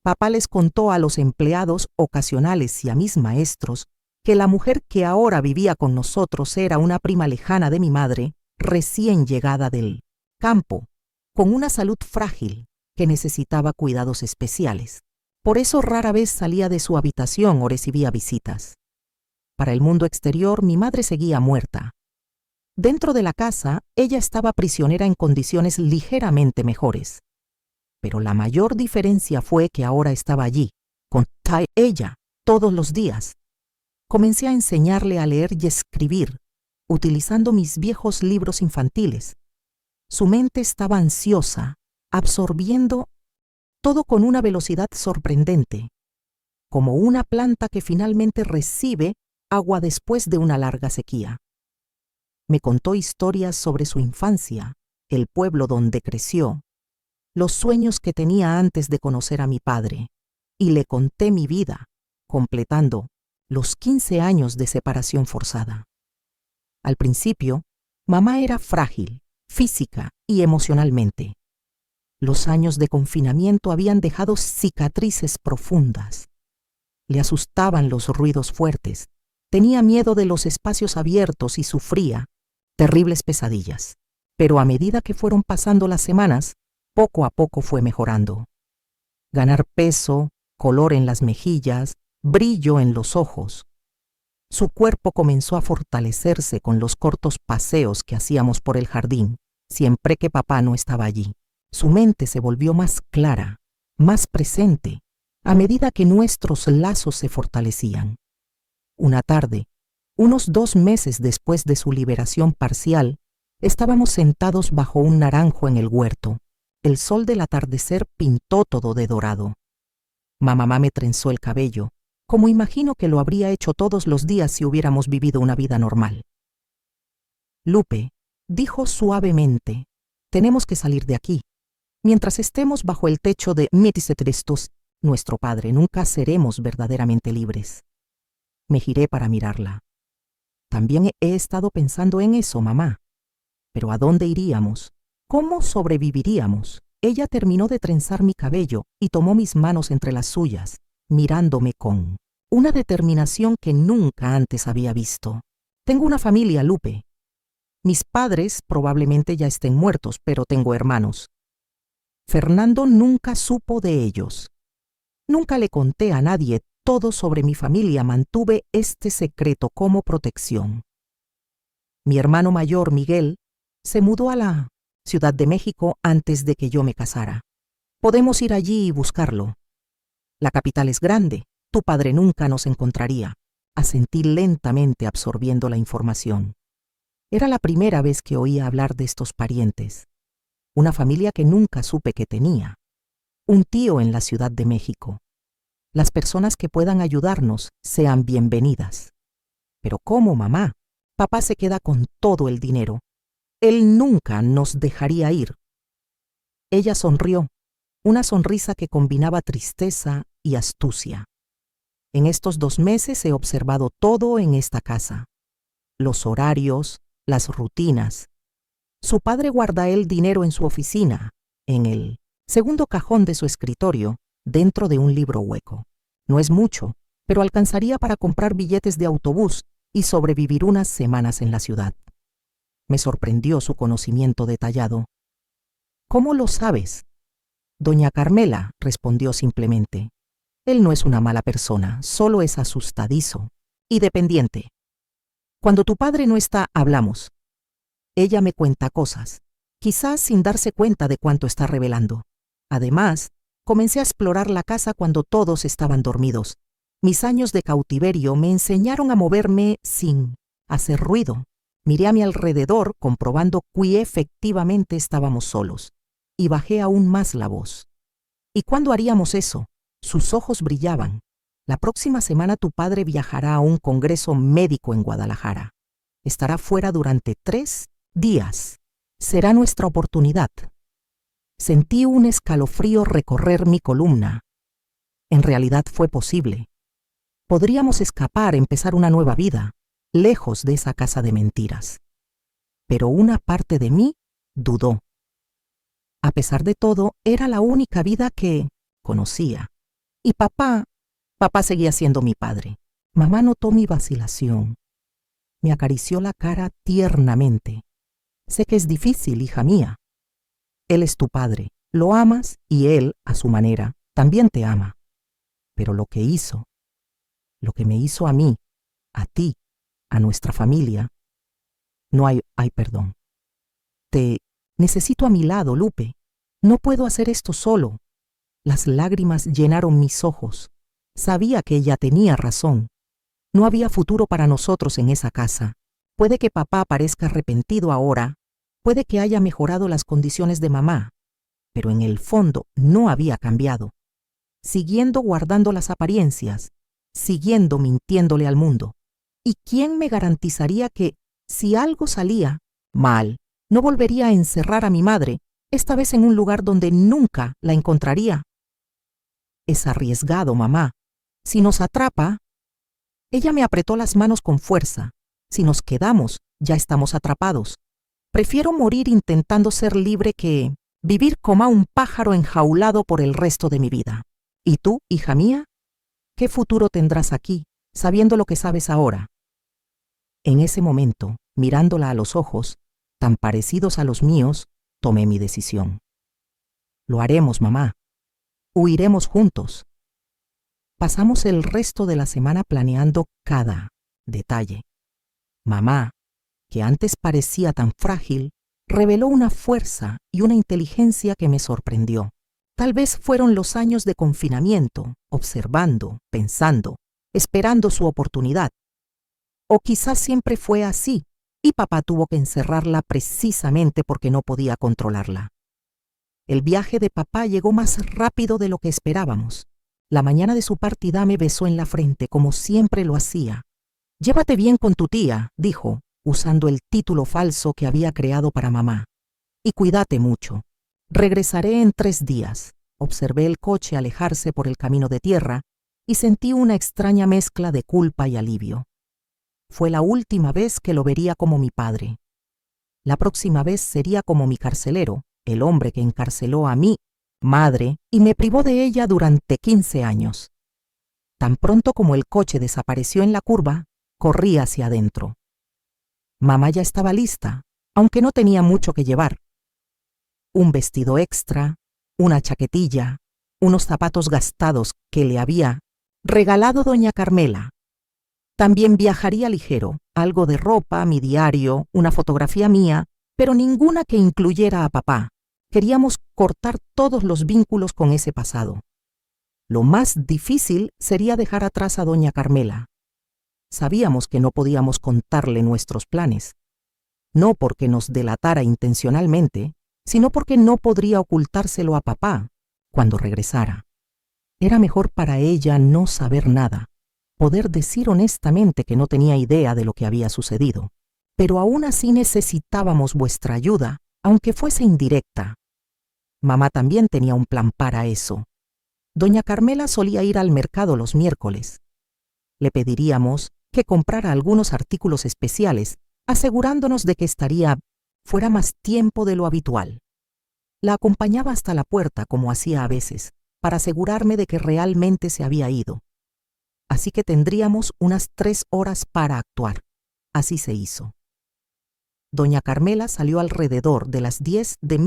Papá les contó a los empleados ocasionales y a mis maestros que la mujer que ahora vivía con nosotros era una prima lejana de mi madre, recién llegada del campo, con una salud frágil que necesitaba cuidados especiales. Por eso rara vez salía de su habitación o recibía visitas. Para el mundo exterior, mi madre seguía muerta. Dentro de la casa, ella estaba prisionera en condiciones ligeramente mejores. Pero la mayor diferencia fue que ahora estaba allí, con ella, todos los días. Comencé a enseñarle a leer y escribir, utilizando mis viejos libros infantiles. Su mente estaba ansiosa, absorbiendo todo con una velocidad sorprendente, como una planta que finalmente recibe agua después de una larga sequía. Me contó historias sobre su infancia, el pueblo donde creció, los sueños que tenía antes de conocer a mi padre, y le conté mi vida, completando los 15 años de separación forzada. Al principio, mamá era frágil, física y emocionalmente. Los años de confinamiento habían dejado cicatrices profundas. Le asustaban los ruidos fuertes, tenía miedo de los espacios abiertos y sufría terribles pesadillas. Pero a medida que fueron pasando las semanas, poco a poco fue mejorando. Ganar peso, color en las mejillas, brillo en los ojos. Su cuerpo comenzó a fortalecerse con los cortos paseos que hacíamos por el jardín, siempre que papá no estaba allí. Su mente se volvió más clara, más presente, a medida que nuestros lazos se fortalecían. Una tarde, unos 2 meses después de su liberación parcial, estábamos sentados bajo un naranjo en el huerto. El sol del atardecer pintó todo de dorado. Mamá me trenzó el cabello, como imagino que lo habría hecho todos los días si hubiéramos vivido una vida normal. Lupe, dijo suavemente, tenemos que salir de aquí. Mientras estemos bajo el techo de Metisetrestos, nuestro padre, nunca seremos verdaderamente libres. Me giré para mirarla. También he estado pensando en eso, mamá. ¿Pero a dónde iríamos? ¿Cómo sobreviviríamos? Ella terminó de trenzar mi cabello y tomó mis manos entre las suyas, mirándome con una determinación que nunca antes había visto. Tengo una familia, Lupe. Mis padres probablemente ya estén muertos, pero tengo hermanos. Fernando nunca supo de ellos. Nunca le conté a nadie todo sobre mi familia, mantuve este secreto como protección. Mi hermano mayor, Miguel, se mudó a la Ciudad de México antes de que yo me casara. Podemos ir allí y buscarlo. La capital es grande, tu padre nunca nos encontraría. Asentí lentamente absorbiendo la información. Era la primera vez que oía hablar de estos parientes. una familia que nunca supe que tenía, un tío en la Ciudad de México. Las personas que puedan ayudarnos sean bienvenidas. Pero ¿cómo, mamá? Papá se queda con todo el dinero. Él nunca nos dejaría ir. Ella sonrió, una sonrisa que combinaba tristeza y astucia. En estos 2 meses he observado todo en esta casa. Los horarios, las rutinas. Su padre guarda el dinero en su oficina, en el segundo cajón de su escritorio, dentro de un libro hueco. No es mucho, pero alcanzaría para comprar billetes de autobús y sobrevivir unas semanas en la ciudad. Me sorprendió su conocimiento detallado. ¿Cómo lo sabes? Doña Carmela respondió simplemente. Él no es una mala persona, solo es asustadizo y dependiente. Cuando tu padre no está, hablamos. Ella me cuenta cosas, quizás sin darse cuenta de cuánto está revelando. Además, comencé a explorar la casa cuando todos estaban dormidos. Mis años de cautiverio me enseñaron a moverme sin hacer ruido. Miré a mi alrededor comprobando que efectivamente estábamos solos, y bajé aún más la voz. ¿Y cuándo haríamos eso? Sus ojos brillaban. La próxima semana tu padre viajará a un congreso médico en Guadalajara. Estará fuera durante 3 días. Será nuestra oportunidad. Sentí un escalofrío recorrer mi columna. En realidad fue posible. Podríamos escapar, empezar una nueva vida, lejos de esa casa de mentiras. Pero una parte de mí dudó. A pesar de todo, era la única vida que conocía. Y papá seguía siendo mi padre. Mamá notó mi vacilación. Me acarició la cara tiernamente. Sé que es difícil, hija mía. Él es tu padre, lo amas y él, a su manera, también te ama. Pero lo que me hizo a mí, a ti, a nuestra familia, no hay perdón. Te necesito a mi lado, Lupe. No puedo hacer esto solo. Las lágrimas llenaron mis ojos. Sabía que ella tenía razón. No había futuro para nosotros en esa casa. Puede que papá parezca arrepentido ahora, puede que haya mejorado las condiciones de mamá, pero en el fondo no había cambiado. Siguiendo guardando las apariencias, siguiendo mintiéndole al mundo. ¿Y quién me garantizaría que, si algo salía mal, no volvería a encerrar a mi madre, esta vez en un lugar donde nunca la encontraría? Es arriesgado, mamá. Si nos atrapa... Ella me apretó las manos con fuerza. Si nos quedamos, ya estamos atrapados. Prefiero morir intentando ser libre que vivir como un pájaro enjaulado por el resto de mi vida. ¿Y tú, hija mía? ¿Qué futuro tendrás aquí, sabiendo lo que sabes ahora? En ese momento, mirándola a los ojos, tan parecidos a los míos, tomé mi decisión. Lo haremos, mamá. Huiremos juntos. Pasamos el resto de la semana planeando cada detalle. Mamá, que antes parecía tan frágil, reveló una fuerza y una inteligencia que me sorprendió. Tal vez fueron los años de confinamiento, observando, pensando, esperando su oportunidad. O quizás siempre fue así, y papá tuvo que encerrarla precisamente porque no podía controlarla. El viaje de papá llegó más rápido de lo que esperábamos. La mañana de su partida me besó en la frente, como siempre lo hacía. «Llévate bien con tu tía», dijo, usando el título falso que había creado para mamá. «Y cuídate mucho. Regresaré en 3 días». Observé el coche alejarse por el camino de tierra y sentí una extraña mezcla de culpa y alivio. Fue la última vez que lo vería como mi padre. La próxima vez sería como mi carcelero, el hombre que encarceló a mi madre y me privó de ella durante 15 años. Tan pronto como el coche desapareció en la curva, corrí hacia adentro. Mamá ya estaba lista, aunque no tenía mucho que llevar. Un vestido extra, una chaquetilla, unos zapatos gastados que le había regalado doña Carmela. También viajaría ligero, algo de ropa, mi diario, una fotografía mía, pero ninguna que incluyera a papá. Queríamos cortar todos los vínculos con ese pasado. Lo más difícil sería dejar atrás a doña Carmela. Sabíamos que no podíamos contarle nuestros planes. No porque nos delatara intencionalmente, sino porque no podría ocultárselo a papá cuando regresara. Era mejor para ella no saber nada, poder decir honestamente que no tenía idea de lo que había sucedido. Pero aún así necesitábamos vuestra ayuda, aunque fuese indirecta. Mamá también tenía un plan para eso. Doña Carmela solía ir al mercado los miércoles. Le pediríamos que comprara algunos artículos especiales, asegurándonos de que estaría fuera más tiempo de lo habitual. La acompañaba hasta la puerta, como hacía a veces, para asegurarme de que realmente se había ido. Así que tendríamos unas 3 horas para actuar. Así se hizo. Doña Carmela salió alrededor de las 10 de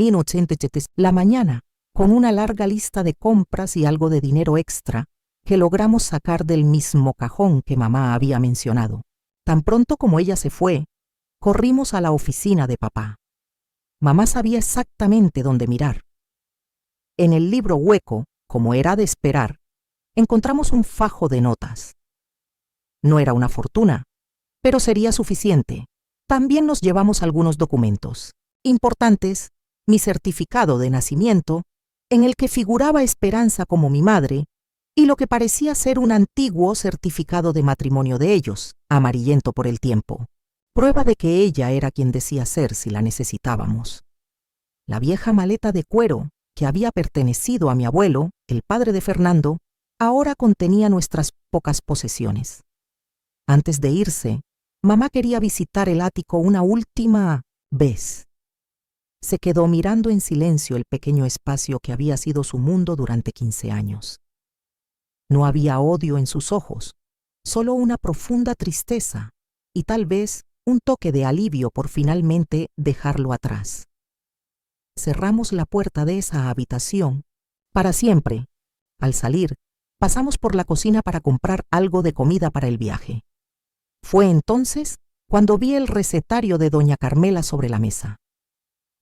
la mañana, con una larga lista de compras y algo de dinero extra que logramos sacar del mismo cajón que mamá había mencionado. Tan pronto como ella se fue, corrimos a la oficina de papá. Mamá sabía exactamente dónde mirar. En el libro hueco, como era de esperar, encontramos un fajo de notas. No era una fortuna, pero sería suficiente. También nos llevamos algunos documentos importantes, mi certificado de nacimiento, en el que figuraba Esperanza como mi madre, y lo que parecía ser un antiguo certificado de matrimonio de ellos, amarillento por el tiempo, prueba de que ella era quien decía ser si la necesitábamos. La vieja maleta de cuero que había pertenecido a mi abuelo, el padre de Fernando, ahora contenía nuestras pocas posesiones. Antes de irse, mamá quería visitar el ático una última vez. Se quedó mirando en silencio el pequeño espacio que había sido su mundo durante 15 años. No había odio en sus ojos, solo una profunda tristeza y tal vez un toque de alivio por finalmente dejarlo atrás. Cerramos la puerta de esa habitación para siempre. Al salir, pasamos por la cocina para comprar algo de comida para el viaje. Fue entonces cuando vi el recetario de doña Carmela sobre la mesa.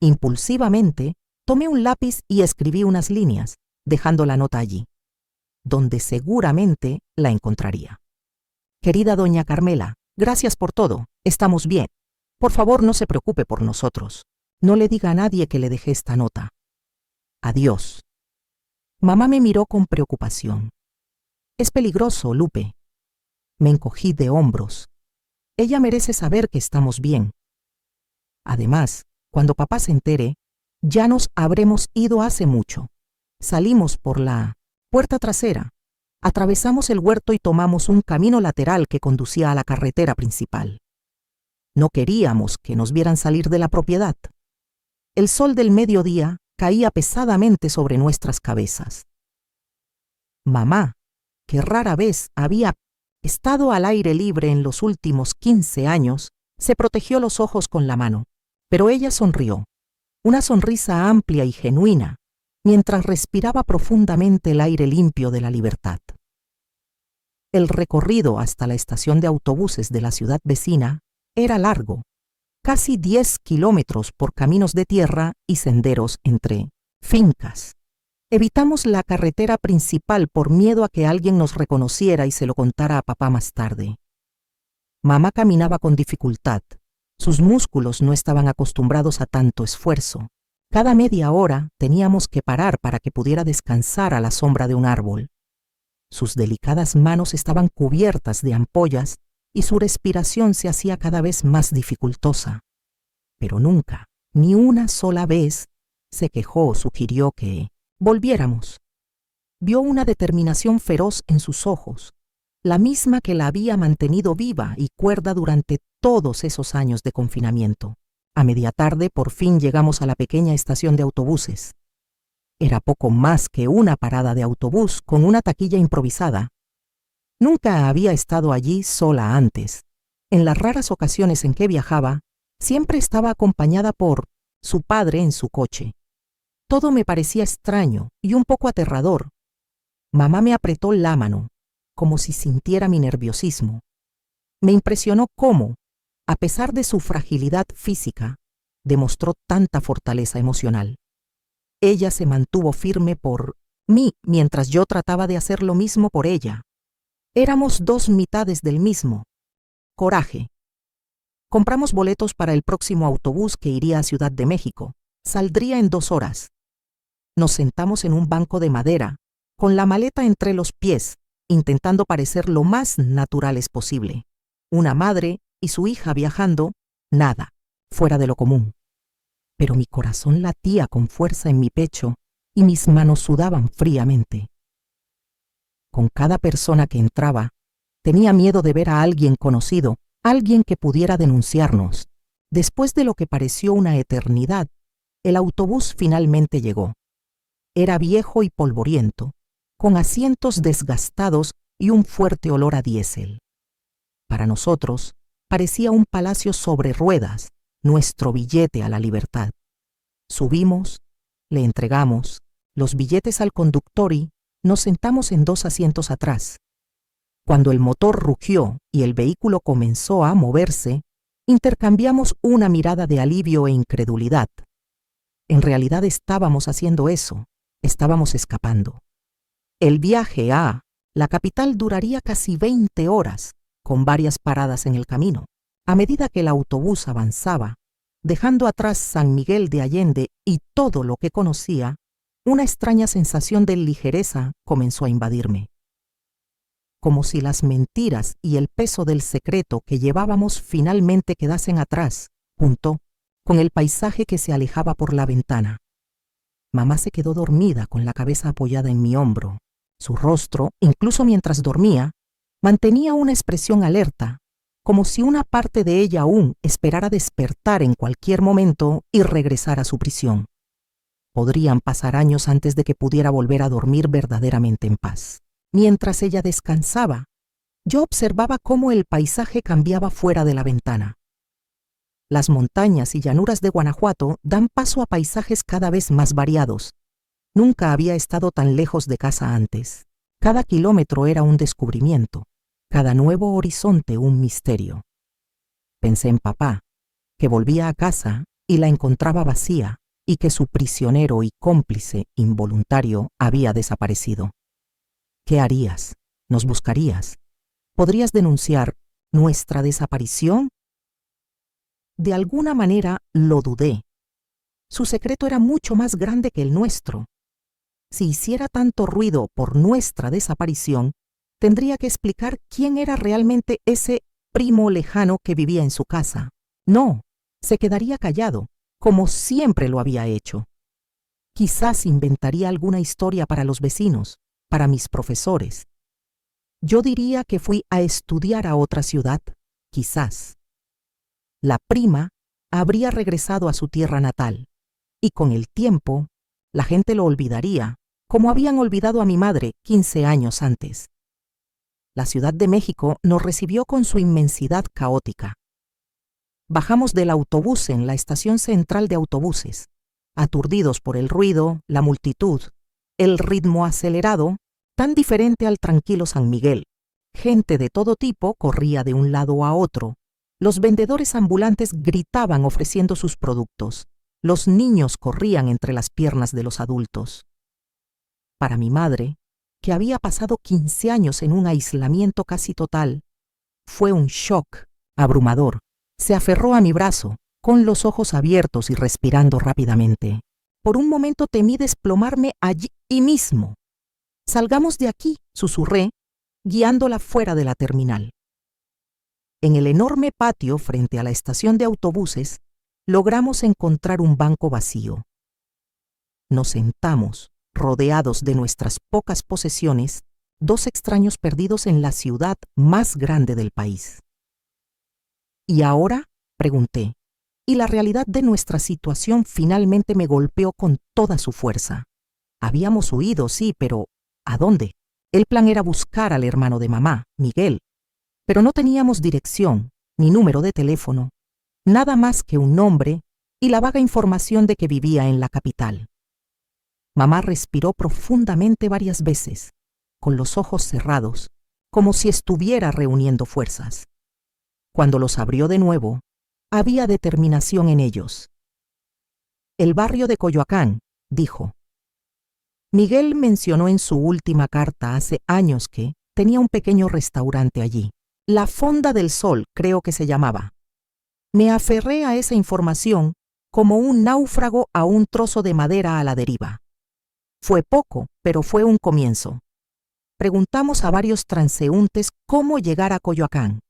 Impulsivamente, tomé un lápiz y escribí unas líneas, dejando la nota allí, donde seguramente la encontraría. Querida doña Carmela, gracias por todo, estamos bien. Por favor, no se preocupe por nosotros. No le diga a nadie que le dejé esta nota. Adiós. Mamá me miró con preocupación. Es peligroso, Lupe. Me encogí de hombros. Ella merece saber que estamos bien. Además, cuando papá se entere, ya nos habremos ido hace mucho. Salimos por la puerta trasera, atravesamos el huerto y tomamos un camino lateral que conducía a la carretera principal. No queríamos que nos vieran salir de la propiedad. El sol del mediodía caía pesadamente sobre nuestras cabezas. Mamá, que rara vez había estado al aire libre en los últimos 15 años, se protegió los ojos con la mano, pero ella sonrió, una sonrisa amplia y genuina, mientras respiraba profundamente el aire limpio de la libertad. El recorrido hasta la estación de autobuses de la ciudad vecina era largo, casi 10 kilómetros por caminos de tierra y senderos entre fincas. Evitamos la carretera principal por miedo a que alguien nos reconociera y se lo contara a papá más tarde. Mamá caminaba con dificultad. Sus músculos no estaban acostumbrados a tanto esfuerzo. Cada media hora teníamos que parar para que pudiera descansar a la sombra de un árbol. Sus delicadas manos estaban cubiertas de ampollas y su respiración se hacía cada vez más dificultosa. Pero nunca, ni una sola vez, se quejó o sugirió que volviéramos. Vio una determinación feroz en sus ojos, la misma que la había mantenido viva y cuerda durante todos esos años de confinamiento. A media tarde por fin llegamos a la pequeña estación de autobuses. Era poco más que una parada de autobús con una taquilla improvisada. Nunca había estado allí sola antes. En las raras ocasiones en que viajaba, siempre estaba acompañada por su padre en su coche. Todo me parecía extraño y un poco aterrador. Mamá me apretó la mano, como si sintiera mi nerviosismo. Me impresionó cómo, a pesar de su fragilidad física, demostró tanta fortaleza emocional. Ella se mantuvo firme por mí mientras yo trataba de hacer lo mismo por ella. Éramos dos mitades del mismo. Coraje. Compramos boletos para el próximo autobús que iría a Ciudad de México. Saldría en 2 horas. Nos sentamos en un banco de madera, con la maleta entre los pies, intentando parecer lo más naturales posible. Una madre y su hija viajando, nada, fuera de lo común. Pero mi corazón latía con fuerza en mi pecho y mis manos sudaban fríamente. Con cada persona que entraba, tenía miedo de ver a alguien conocido, alguien que pudiera denunciarnos. Después de lo que pareció una eternidad, el autobús finalmente llegó. Era viejo y polvoriento, con asientos desgastados y un fuerte olor a diésel. Para nosotros, parecía un palacio sobre ruedas, nuestro billete a la libertad. Subimos, le entregamos los billetes al conductor y nos sentamos en 2 asientos atrás. Cuando el motor rugió y el vehículo comenzó a moverse, intercambiamos una mirada de alivio e incredulidad. En realidad estábamos haciendo eso, estábamos escapando. El viaje a la capital duraría casi 20 horas, con varias paradas en el camino. A medida que el autobús avanzaba, dejando atrás San Miguel de Allende y todo lo que conocía, una extraña sensación de ligereza comenzó a invadirme. Como si las mentiras y el peso del secreto que llevábamos finalmente quedasen atrás, junto con el paisaje que se alejaba por la ventana. Mamá se quedó dormida con la cabeza apoyada en mi hombro. Su rostro, incluso mientras dormía, mantenía una expresión alerta, como si una parte de ella aún esperara despertar en cualquier momento y regresar a su prisión. Podrían pasar años antes de que pudiera volver a dormir verdaderamente en paz. Mientras ella descansaba, yo observaba cómo el paisaje cambiaba fuera de la ventana. Las montañas y llanuras de Guanajuato dan paso a paisajes cada vez más variados. Nunca había estado tan lejos de casa antes. Cada kilómetro era un descubrimiento, cada nuevo horizonte un misterio. Pensé en papá, que volvía a casa y la encontraba vacía, y que su prisionero y cómplice involuntario había desaparecido. ¿Qué harías? ¿Nos buscarías? ¿Podrías denunciar nuestra desaparición? De alguna manera lo dudé. Su secreto era mucho más grande que el nuestro. Si hiciera tanto ruido por nuestra desaparición, tendría que explicar quién era realmente ese primo lejano que vivía en su casa. No, se quedaría callado, como siempre lo había hecho. Quizás inventaría alguna historia para los vecinos, para mis profesores. Yo diría que fui a estudiar a otra ciudad, quizás. La prima habría regresado a su tierra natal, y con el tiempo, la gente lo olvidaría, como habían olvidado a mi madre 15 años antes. La Ciudad de México nos recibió con su inmensidad caótica. Bajamos del autobús en la estación central de autobuses, aturdidos por el ruido, la multitud, el ritmo acelerado, tan diferente al tranquilo San Miguel. Gente de todo tipo corría de un lado a otro. Los vendedores ambulantes gritaban ofreciendo sus productos. Los niños corrían entre las piernas de los adultos. Para mi madre, que había pasado 15 años en un aislamiento casi total, fue un shock abrumador. Se aferró a mi brazo, con los ojos abiertos y respirando rápidamente. Por un momento temí desplomarme allí mismo. «Salgamos de aquí», susurré, guiándola fuera de la terminal. En el enorme patio frente a la estación de autobuses, logramos encontrar un banco vacío. Nos sentamos, rodeados de nuestras pocas posesiones, 2 extraños perdidos en la ciudad más grande del país. ¿Y ahora?, pregunté, y la realidad de nuestra situación finalmente me golpeó con toda su fuerza. Habíamos huido, sí, pero ¿a dónde? El plan era buscar al hermano de mamá, Miguel, pero no teníamos dirección, ni número de teléfono, nada más que un nombre y la vaga información de que vivía en la capital. Mamá respiró profundamente varias veces, con los ojos cerrados, como si estuviera reuniendo fuerzas. Cuando los abrió de nuevo, había determinación en ellos. «El barrio de Coyoacán», dijo. Miguel mencionó en su última carta hace años que tenía un pequeño restaurante allí. La Fonda del Sol, creo que se llamaba. Me aferré a esa información como un náufrago a un trozo de madera a la deriva. Fue poco, pero fue un comienzo. Preguntamos a varios transeúntes cómo llegar a Coyoacán.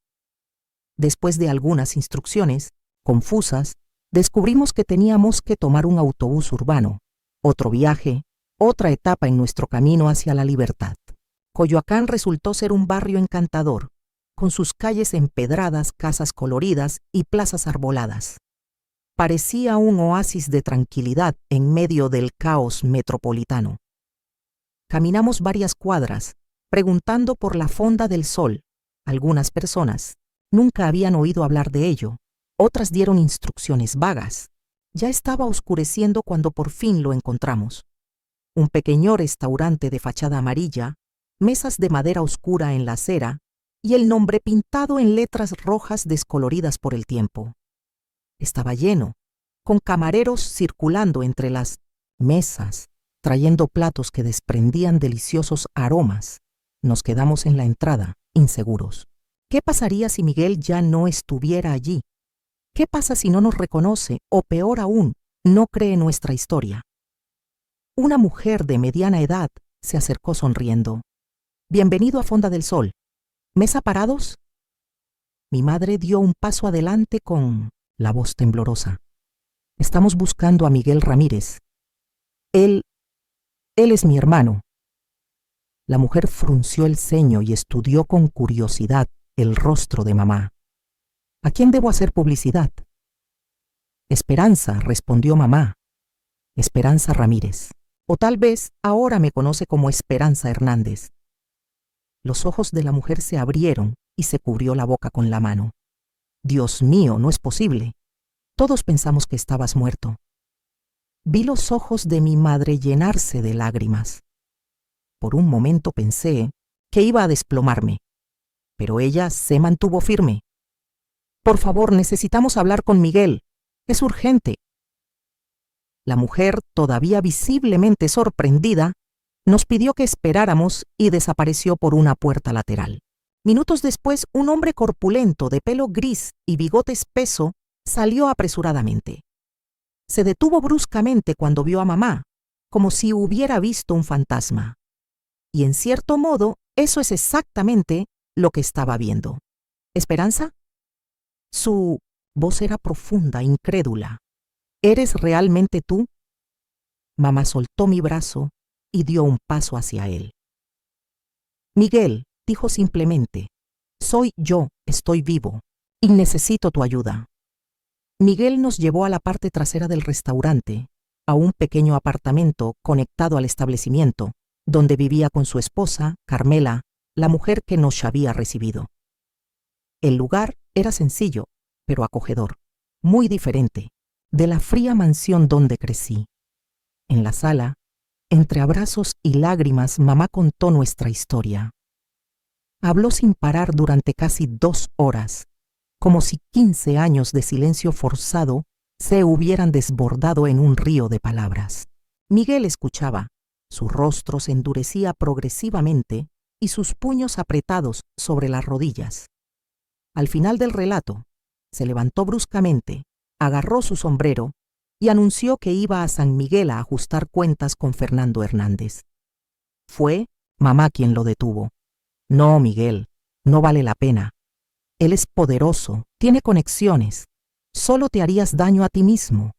Después de algunas instrucciones, confusas, descubrimos que teníamos que tomar un autobús urbano, otro viaje, otra etapa en nuestro camino hacia la libertad. Coyoacán resultó ser un barrio encantador, con sus calles empedradas, casas coloridas y plazas arboladas. Parecía un oasis de tranquilidad en medio del caos metropolitano. Caminamos varias cuadras, preguntando por la Fonda del Sol. Algunas personas nunca habían oído hablar de ello, otras dieron instrucciones vagas. Ya estaba oscureciendo cuando por fin lo encontramos. Un pequeño restaurante de fachada amarilla, mesas de madera oscura en la acera y el nombre pintado en letras rojas descoloridas por el tiempo. Estaba lleno, con camareros circulando entre las mesas, trayendo platos que desprendían deliciosos aromas. Nos quedamos en la entrada, inseguros. ¿Qué pasaría si Miguel ya no estuviera allí? ¿Qué pasa si no nos reconoce o, peor aún, no cree nuestra historia? Una mujer de mediana edad se acercó sonriendo. «Bienvenido a Fonda del Sol. ¿Mesa parados?» Mi madre dio un paso adelante con la voz temblorosa. «Estamos buscando a Miguel Ramírez. Él es mi hermano». La mujer frunció el ceño y estudió con curiosidad el rostro de mamá. «¿A quién debo hacer publicidad?» «Esperanza», respondió mamá. «Esperanza Ramírez. O tal vez ahora me conoce como Esperanza Hernández». Los ojos de la mujer se abrieron y se cubrió la boca con la mano. «Dios mío, no es posible. Todos pensamos que estabas muerto». Vi los ojos de mi madre llenarse de lágrimas. Por un momento pensé que iba a desplomarme, pero ella se mantuvo firme. «Por favor, necesitamos hablar con Miguel. Es urgente». La mujer, todavía visiblemente sorprendida, nos pidió que esperáramos y desapareció por una puerta lateral. Minutos después, un hombre corpulento, de pelo gris y bigote espeso, salió apresuradamente. Se detuvo bruscamente cuando vio a mamá, como si hubiera visto un fantasma. Y en cierto modo, eso es exactamente lo que estaba viendo. «¿Esperanza?» Su voz era profunda, incrédula. «¿Eres realmente tú?» Mamá soltó mi brazo y dio un paso hacia él. «Miguel», dijo simplemente, «soy yo, estoy vivo, y necesito tu ayuda». Miguel nos llevó a la parte trasera del restaurante, a un pequeño apartamento conectado al establecimiento, donde vivía con su esposa, Carmela, la mujer que nos había recibido. El lugar era sencillo, pero acogedor, muy diferente de la fría mansión donde crecí. En la sala, entre abrazos y lágrimas, mamá contó nuestra historia. Habló sin parar durante casi 2 horas, como si 15 años de silencio forzado se hubieran desbordado en un río de palabras. Miguel escuchaba. Su rostro se endurecía progresivamente y sus puños apretados sobre las rodillas. Al final del relato, se levantó bruscamente, agarró su sombrero y anunció que iba a San Miguel a ajustar cuentas con Fernando Hernández. Fue mamá quien lo detuvo. «No, Miguel, no vale la pena. Él es poderoso, tiene conexiones. Solo te harías daño a ti mismo.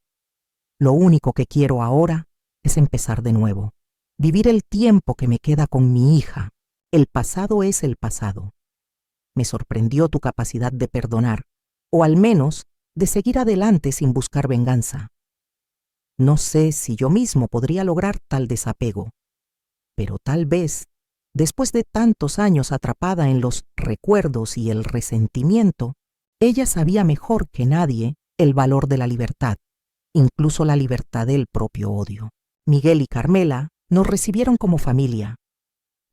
Lo único que quiero ahora es empezar de nuevo. Vivir el tiempo que me queda con mi hija. El pasado es el pasado. Me sorprendió tu capacidad de perdonar, o al menos de seguir adelante sin buscar venganza. No sé si yo mismo podría lograr tal desapego, pero tal vez, después de tantos años atrapada en los recuerdos y el resentimiento, ella sabía mejor que nadie el valor de la libertad, incluso la libertad del propio odio. Miguel y Carmela nos recibieron como familia.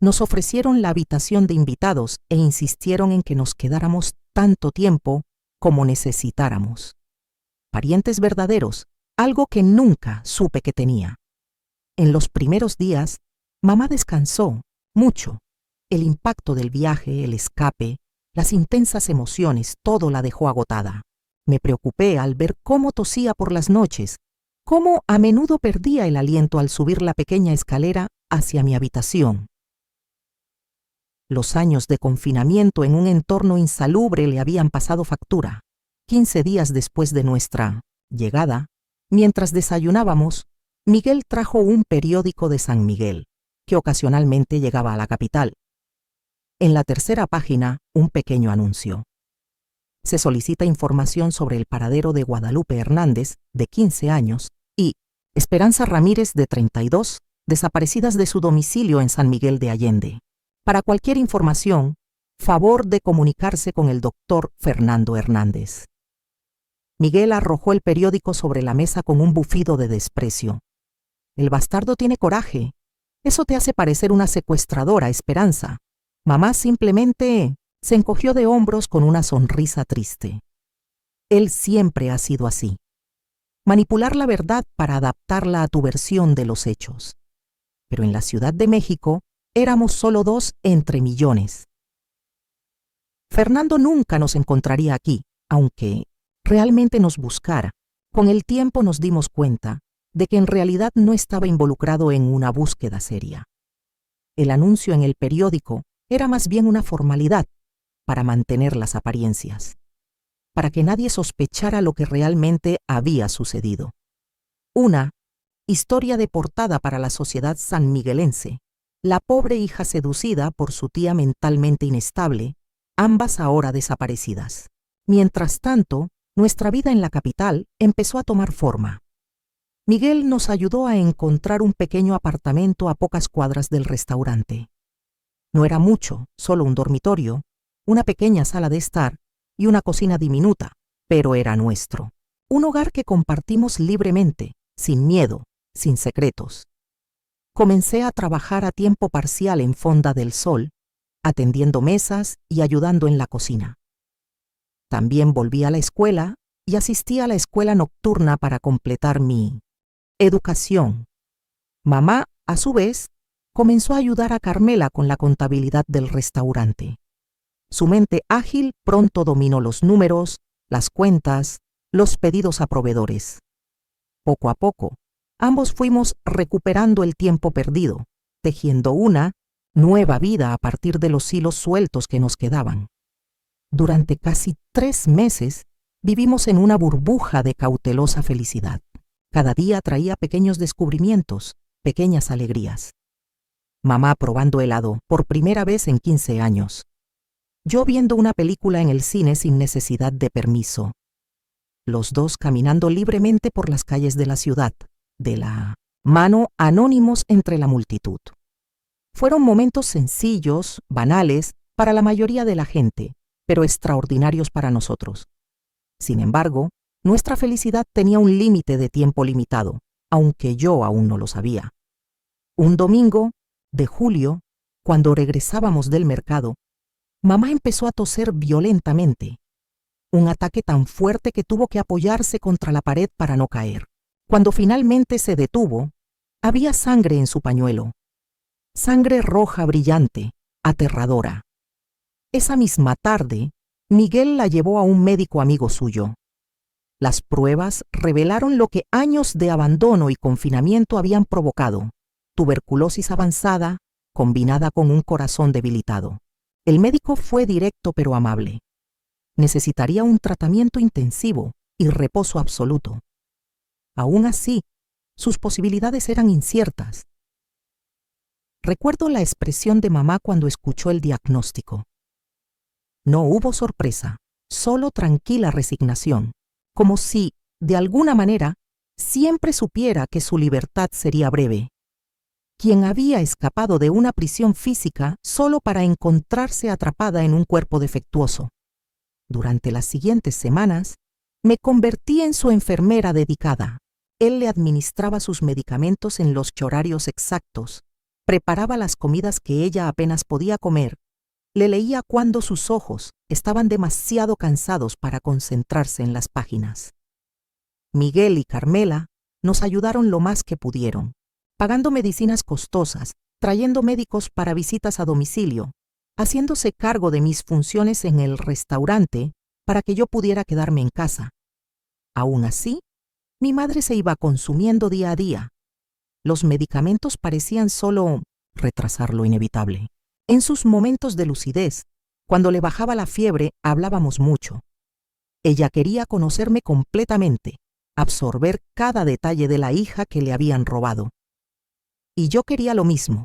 Nos ofrecieron la habitación de invitados e insistieron en que nos quedáramos tanto tiempo como necesitáramos. Parientes verdaderos, algo que nunca supe que tenía. En los primeros días, mamá descansó mucho. El impacto del viaje, el escape, las intensas emociones, todo la dejó agotada. Me preocupé al ver cómo tosía por las noches, cómo a menudo perdía el aliento al subir la pequeña escalera hacia mi habitación. Los años de confinamiento en un entorno insalubre le habían pasado factura. 15 días después de nuestra llegada, mientras desayunábamos, Miguel trajo un periódico de San Miguel, que ocasionalmente llegaba a la capital. En la tercera página, un pequeño anuncio. Se solicita información sobre el paradero de Guadalupe Hernández, de 15 años, y Esperanza Ramírez, de 32, desaparecidas de su domicilio en San Miguel de Allende. Para cualquier información, favor de comunicarse con el doctor Fernando Hernández. Miguel arrojó el periódico sobre la mesa con un bufido de desprecio. El bastardo tiene coraje. Eso te hace parecer una secuestradora, Esperanza. Mamá simplemente se encogió de hombros con una sonrisa triste. Él siempre ha sido así. Manipular la verdad para adaptarla a tu versión de los hechos. Pero en la Ciudad de México éramos solo 2 entre millones. Fernando nunca nos encontraría aquí, aunque realmente nos buscara. Con el tiempo nos dimos cuenta de que en realidad no estaba involucrado en una búsqueda seria. El anuncio en el periódico era más bien una formalidad para mantener las apariencias, para que nadie sospechara lo que realmente había sucedido. Una historia de portada para la sociedad sanmiguelense, la pobre hija seducida por su tía mentalmente inestable, ambas ahora desaparecidas. Mientras tanto, nuestra vida en la capital empezó a tomar forma. Miguel nos ayudó a encontrar un pequeño apartamento a pocas cuadras del restaurante. No era mucho, solo un dormitorio, una pequeña sala de estar y una cocina diminuta, pero era nuestro. Un hogar que compartimos libremente, sin miedo, sin secretos. Comencé a trabajar a tiempo parcial en Fonda del Sol, atendiendo mesas y ayudando en la cocina. También volví a la escuela y asistí a la escuela nocturna para completar mi educación. Mamá, a su vez, comenzó a ayudar a Carmela con la contabilidad del restaurante. Su mente ágil pronto dominó los números, las cuentas, los pedidos a proveedores. Poco a poco, ambos fuimos recuperando el tiempo perdido, tejiendo una nueva vida a partir de los hilos sueltos que nos quedaban. Durante casi 3 meses vivimos en una burbuja de cautelosa felicidad. Cada día traía pequeños descubrimientos, pequeñas alegrías. Mamá probando helado por primera vez en 15 años. Yo viendo una película en el cine sin necesidad de permiso. Los dos caminando libremente por las calles de la ciudad, de la mano anónimos entre la multitud. Fueron momentos sencillos, banales, para la mayoría de la gente, pero extraordinarios para nosotros. Sin embargo, nuestra felicidad tenía un límite de tiempo limitado, aunque yo aún no lo sabía. Un domingo de julio, cuando regresábamos del mercado, mamá empezó a toser violentamente. Un ataque tan fuerte que tuvo que apoyarse contra la pared para no caer. Cuando finalmente se detuvo, había sangre en su pañuelo. Sangre roja brillante, aterradora. Esa misma tarde, Miguel la llevó a un médico amigo suyo. Las pruebas revelaron lo que años de abandono y confinamiento habían provocado: tuberculosis avanzada, combinada con un corazón debilitado. El médico fue directo pero amable. Necesitaría un tratamiento intensivo y reposo absoluto. Aún así, sus posibilidades eran inciertas. Recuerdo la expresión de mamá cuando escuchó el diagnóstico. No hubo sorpresa, solo tranquila resignación, como si, de alguna manera, siempre supiera que su libertad sería breve. Quien había escapado de una prisión física solo para encontrarse atrapada en un cuerpo defectuoso. Durante las siguientes semanas, me convertí en su enfermera dedicada. Él le administraba sus medicamentos en los horarios exactos, preparaba las comidas que ella apenas podía comer, le leía cuando sus ojos estaban demasiado cansados para concentrarse en las páginas. Miguel y Carmela nos ayudaron lo más que pudieron, pagando medicinas costosas, trayendo médicos para visitas a domicilio, haciéndose cargo de mis funciones en el restaurante para que yo pudiera quedarme en casa. Aún así, mi madre se iba consumiendo día a día. Los medicamentos parecían solo retrasar lo inevitable. En sus momentos de lucidez, cuando le bajaba la fiebre, hablábamos mucho. Ella quería conocerme completamente, absorber cada detalle de la hija que le habían robado. Y yo quería lo mismo,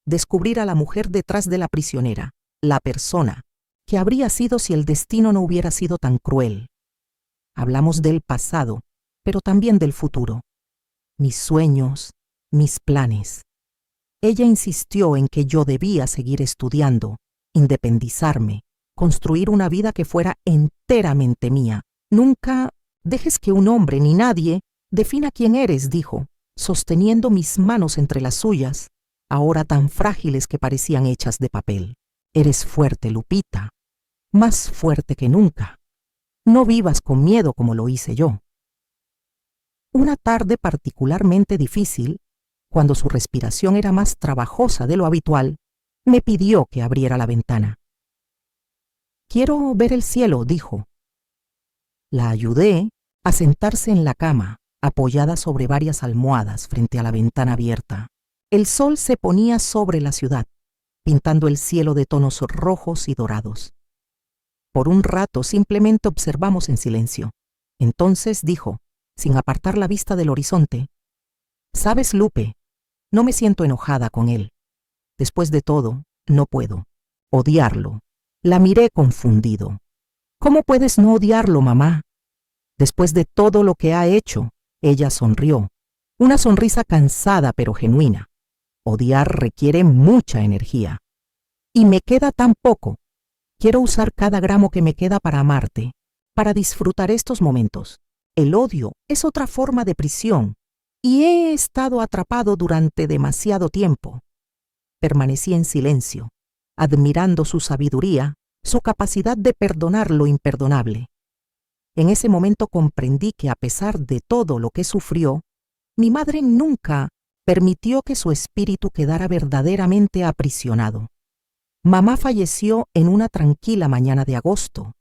descubrir a la mujer detrás de la prisionera, la persona, que habría sido si el destino no hubiera sido tan cruel. Hablamos del pasado, pero también del futuro. Mis sueños, mis planes. Ella insistió en que yo debía seguir estudiando, independizarme, construir una vida que fuera enteramente mía. Nunca dejes que un hombre ni nadie defina quién eres, dijo, sosteniendo mis manos entre las suyas, ahora tan frágiles que parecían hechas de papel. Eres fuerte, Lupita, más fuerte que nunca. No vivas con miedo como lo hice yo. Una tarde particularmente difícil, cuando su respiración era más trabajosa de lo habitual, me pidió que abriera la ventana. «Quiero ver el cielo», dijo. La ayudé a sentarse en la cama, apoyada sobre varias almohadas frente a la ventana abierta. El sol se ponía sobre la ciudad, pintando el cielo de tonos rojos y dorados. Por un rato simplemente observamos en silencio. Entonces dijo, sin apartar la vista del horizonte: «¿Sabes, Lupe? No me siento enojada con él. Después de todo, no puedo odiarlo». La miré confundido. «¿Cómo puedes no odiarlo, mamá? Después de todo lo que ha hecho». Ella sonrió, una sonrisa cansada pero genuina. Odiar requiere mucha energía. Y me queda tan poco. Quiero usar cada gramo que me queda para amarte, para disfrutar estos momentos. El odio es otra forma de prisión, y he estado atrapado durante demasiado tiempo. Permanecí en silencio, admirando su sabiduría, su capacidad de perdonar lo imperdonable. En ese momento comprendí que a pesar de todo lo que sufrió, mi madre nunca permitió que su espíritu quedara verdaderamente aprisionado. Mamá falleció en una tranquila mañana de agosto,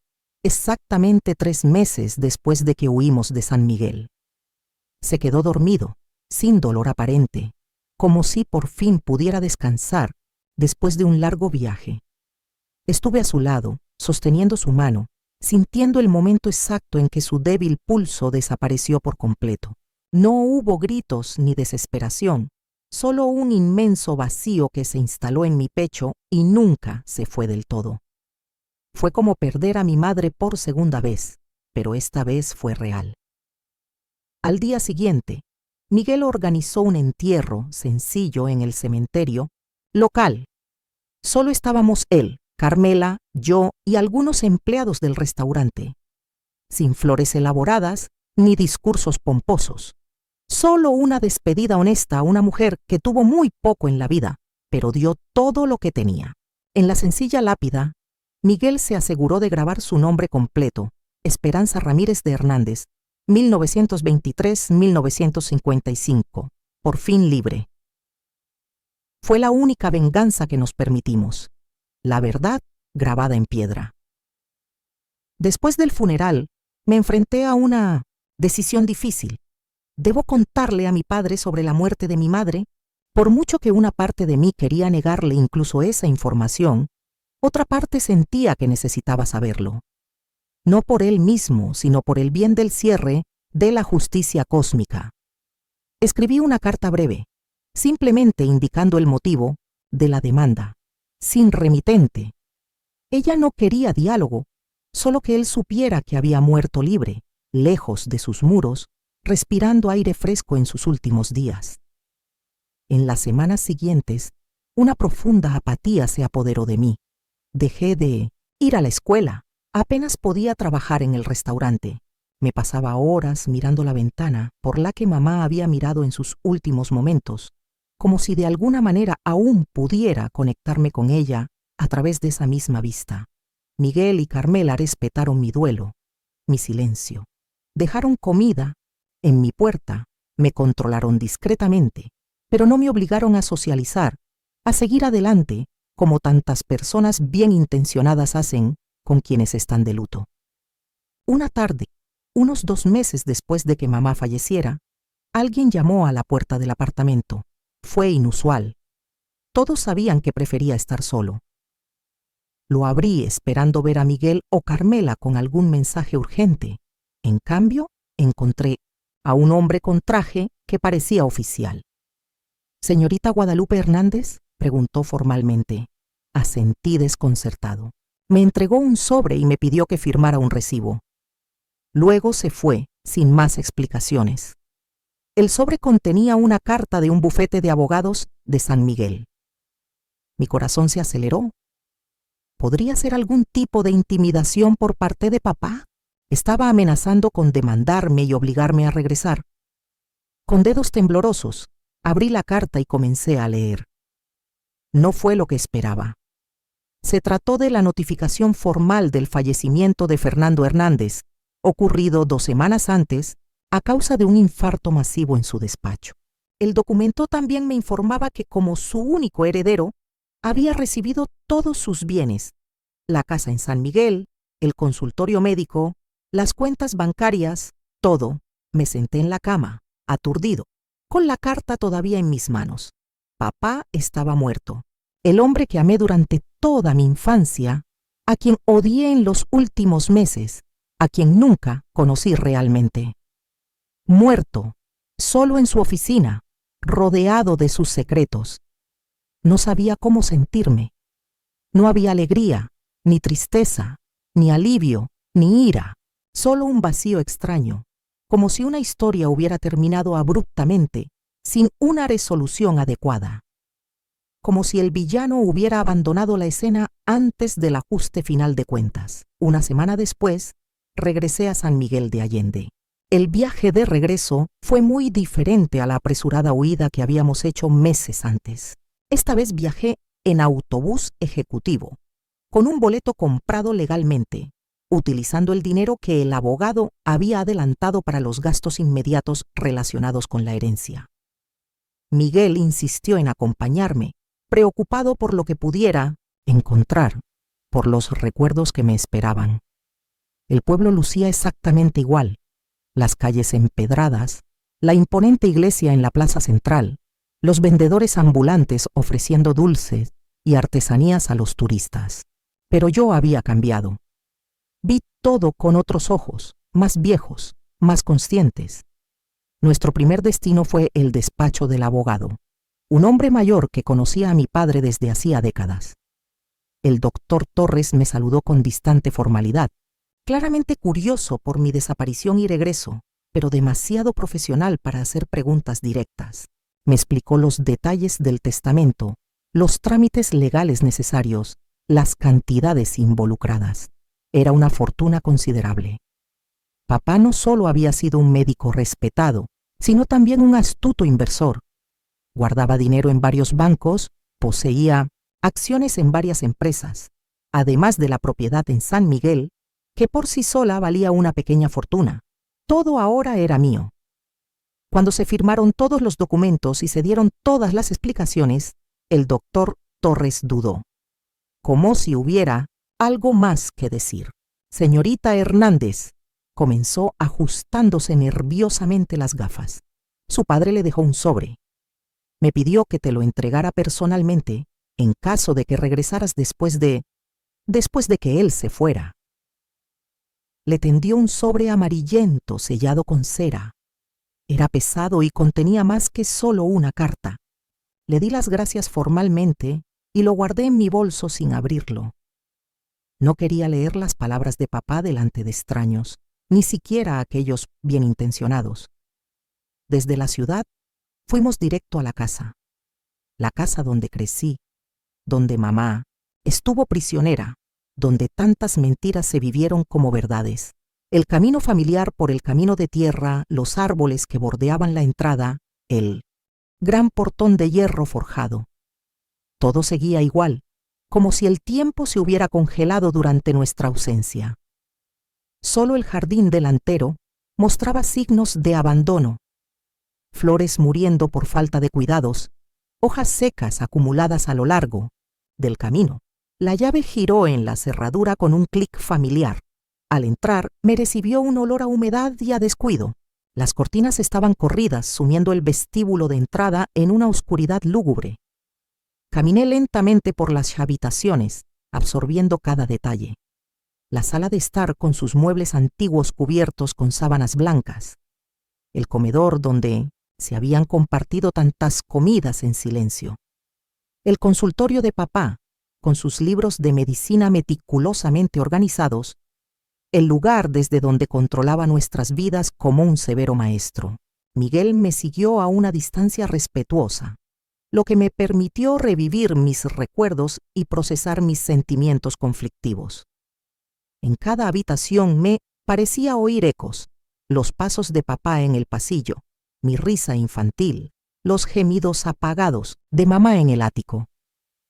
exactamente 3 meses después de que huimos de San Miguel. Se quedó dormido, sin dolor aparente, como si por fin pudiera descansar después de un largo viaje. Estuve a su lado, sosteniendo su mano, sintiendo el momento exacto en que su débil pulso desapareció por completo. No hubo gritos ni desesperación, solo un inmenso vacío que se instaló en mi pecho y nunca se fue del todo. Fue como perder a mi madre por segunda vez, pero esta vez fue real. Al día siguiente, Miguel organizó un entierro sencillo en el cementerio local. Solo estábamos él, Carmela, yo y algunos empleados del restaurante. Sin flores elaboradas ni discursos pomposos. Solo una despedida honesta a una mujer que tuvo muy poco en la vida, pero dio todo lo que tenía. En la sencilla lápida, Miguel se aseguró de grabar su nombre completo: Esperanza Ramírez de Hernández, 1923-1955, por fin libre. Fue la única venganza que nos permitimos. La verdad grabada en piedra. Después del funeral, me enfrenté a una decisión difícil. ¿Debo contarle a mi padre sobre la muerte de mi madre? Por mucho que una parte de mí quería negarle incluso esa información, otra parte sentía que necesitaba saberlo. No por él mismo, sino por el bien del cierre de la justicia cósmica. Escribí una carta breve, simplemente indicando el motivo de la demanda, sin remitente. Ella no quería diálogo, solo que él supiera que había muerto libre, lejos de sus muros, respirando aire fresco en sus últimos días. En las semanas siguientes, una profunda apatía se apoderó de mí. Dejé de ir a la escuela, apenas podía trabajar en el restaurante. Me pasaba horas mirando la ventana por la que mamá había mirado en sus últimos momentos, como si de alguna manera aún pudiera conectarme con ella a través de esa misma vista. Miguel y Carmela respetaron mi duelo, mi silencio. Dejaron comida en mi puerta, me controlaron discretamente, pero no me obligaron a socializar, a seguir adelante, como tantas personas bien intencionadas hacen con quienes están de luto. Una tarde, unos 2 meses después de que mamá falleciera, alguien llamó a la puerta del apartamento. Fue inusual. Todos sabían que prefería estar solo. Lo abrí esperando ver a Miguel o Carmela con algún mensaje urgente. En cambio, encontré a un hombre con traje que parecía oficial. «¿Señorita Guadalupe Hernández?», preguntó formalmente. Asentí desconcertado. Me entregó un sobre y me pidió que firmara un recibo. Luego se fue, sin más explicaciones. El sobre contenía una carta de un bufete de abogados de San Miguel. Mi corazón se aceleró. ¿Podría ser algún tipo de intimidación por parte de papá? Estaba amenazando con demandarme y obligarme a regresar. Con dedos temblorosos, abrí la carta y comencé a leer. No fue lo que esperaba. Se trató de la notificación formal del fallecimiento de Fernando Hernández, ocurrido 2 semanas antes, a causa de un infarto masivo en su despacho. El documento también me informaba que como su único heredero, había recibido todos sus bienes: la casa en San Miguel, el consultorio médico, las cuentas bancarias, todo. Me senté en la cama, aturdido, con la carta todavía en mis manos. Papá estaba muerto. El hombre que amé durante toda mi infancia, a quien odié en los últimos meses, a quien nunca conocí realmente. Muerto, solo en su oficina, rodeado de sus secretos. No sabía cómo sentirme. No había alegría, ni tristeza, ni alivio, ni ira, solo un vacío extraño, como si una historia hubiera terminado abruptamente, sin una resolución adecuada. Como si el villano hubiera abandonado la escena antes del ajuste final de cuentas. Una semana después, regresé a San Miguel de Allende. El viaje de regreso fue muy diferente a la apresurada huida que habíamos hecho meses antes. Esta vez viajé en autobús ejecutivo, con un boleto comprado legalmente, utilizando el dinero que el abogado había adelantado para los gastos inmediatos relacionados con la herencia. Miguel insistió en acompañarme, preocupado por lo que pudiera encontrar, por los recuerdos que me esperaban. El pueblo lucía exactamente igual: las calles empedradas, la imponente iglesia en la plaza central, los vendedores ambulantes ofreciendo dulces y artesanías a los turistas. Pero yo había cambiado. Vi todo con otros ojos, más viejos, más conscientes. Nuestro primer destino fue el despacho del abogado, un hombre mayor que conocía a mi padre desde hacía décadas. El doctor Torres me saludó con distante formalidad, claramente curioso por mi desaparición y regreso, pero demasiado profesional para hacer preguntas directas. Me explicó los detalles del testamento, los trámites legales necesarios, las cantidades involucradas. Era una fortuna considerable. Papá no solo había sido un médico respetado, sino también un astuto inversor. Guardaba dinero en varios bancos, poseía acciones en varias empresas, además de la propiedad en San Miguel, que por sí sola valía una pequeña fortuna. Todo ahora era mío. Cuando se firmaron todos los documentos y se dieron todas las explicaciones, el doctor Torres dudó, como si hubiera algo más que decir. «Señorita Hernández», comenzó ajustándose nerviosamente las gafas. Su padre le dejó un sobre. «Me pidió que te lo entregara personalmente en caso de que regresaras después de que él se fuera». Le tendió un sobre amarillento sellado con cera. Era pesado y contenía más que solo una carta. Le di las gracias formalmente y lo guardé en mi bolso sin abrirlo. No quería leer las palabras de papá delante de extraños, ni siquiera a aquellos bien intencionados. Desde la ciudad fuimos directo a la casa donde crecí, donde mamá estuvo prisionera, donde tantas mentiras se vivieron como verdades. El camino familiar por el camino de tierra, los árboles que bordeaban la entrada, el gran portón de hierro forjado. Todo seguía igual, como si el tiempo se hubiera congelado durante nuestra ausencia. Solo el jardín delantero mostraba signos de abandono: flores muriendo por falta de cuidados, hojas secas acumuladas a lo largo del camino. La llave giró en la cerradura con un clic familiar. Al entrar, me recibió un olor a humedad y a descuido. Las cortinas estaban corridas, sumiendo el vestíbulo de entrada en una oscuridad lúgubre. Caminé lentamente por las habitaciones, absorbiendo cada detalle. La sala de estar con sus muebles antiguos cubiertos con sábanas blancas. El comedor donde se habían compartido tantas comidas en silencio. El consultorio de papá, con sus libros de medicina meticulosamente organizados. El lugar desde donde controlaba nuestras vidas como un severo maestro. Miguel me siguió a una distancia respetuosa, lo que me permitió revivir mis recuerdos y procesar mis sentimientos conflictivos. En cada habitación me parecía oír ecos, los pasos de papá en el pasillo, mi risa infantil, los gemidos apagados de mamá en el ático.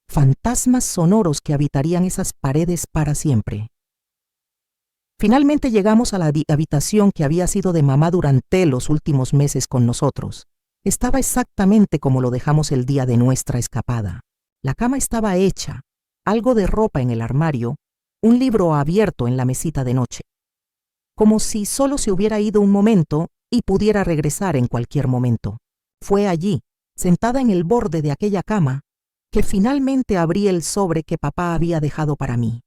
Fantasmas sonoros que habitarían esas paredes para siempre. Finalmente llegamos a la habitación que había sido de mamá durante los últimos meses con nosotros. Estaba exactamente como lo dejamos el día de nuestra escapada. La cama estaba hecha, algo de ropa en el armario, un libro abierto en la mesita de noche. Como si solo se hubiera ido un momento y pudiera regresar en cualquier momento. Fue allí, sentada en el borde de aquella cama, que finalmente abrí el sobre que papá había dejado para mí.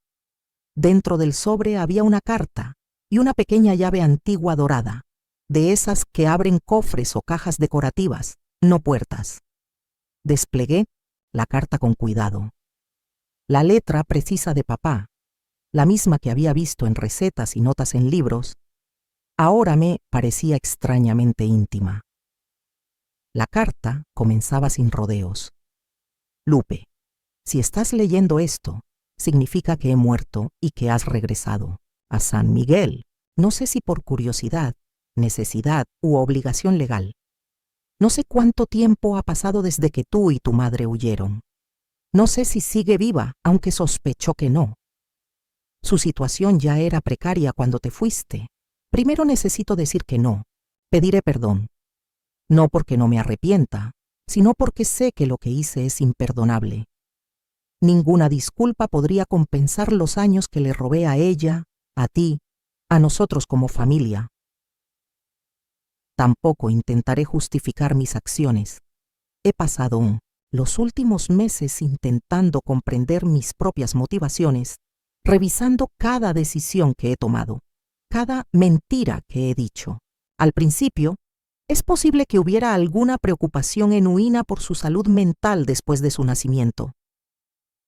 Dentro del sobre había una carta y una pequeña llave antigua dorada, de esas que abren cofres o cajas decorativas, no puertas. Desplegué la carta con cuidado. La letra precisa de papá, la misma que había visto en recetas y notas en libros, ahora me parecía extrañamente íntima. La carta comenzaba sin rodeos. Lupe, si estás leyendo esto, significa que he muerto y que has regresado a San Miguel. No sé si por curiosidad, necesidad u obligación legal. No sé cuánto tiempo ha pasado desde que tú y tu madre huyeron. No sé si sigue viva, aunque sospecho que no. Su situación ya era precaria cuando te fuiste. Primero necesito decir que no. Pediré perdón. No porque no me arrepienta, sino porque sé que lo que hice es imperdonable. Ninguna disculpa podría compensar los años que le robé a ella, a ti, a nosotros como familia. Tampoco intentaré justificar mis acciones. He pasado los últimos meses intentando comprender mis propias motivaciones, revisando cada decisión que he tomado, cada mentira que he dicho. Al principio, es posible que hubiera alguna preocupación genuina por su salud mental después de su nacimiento.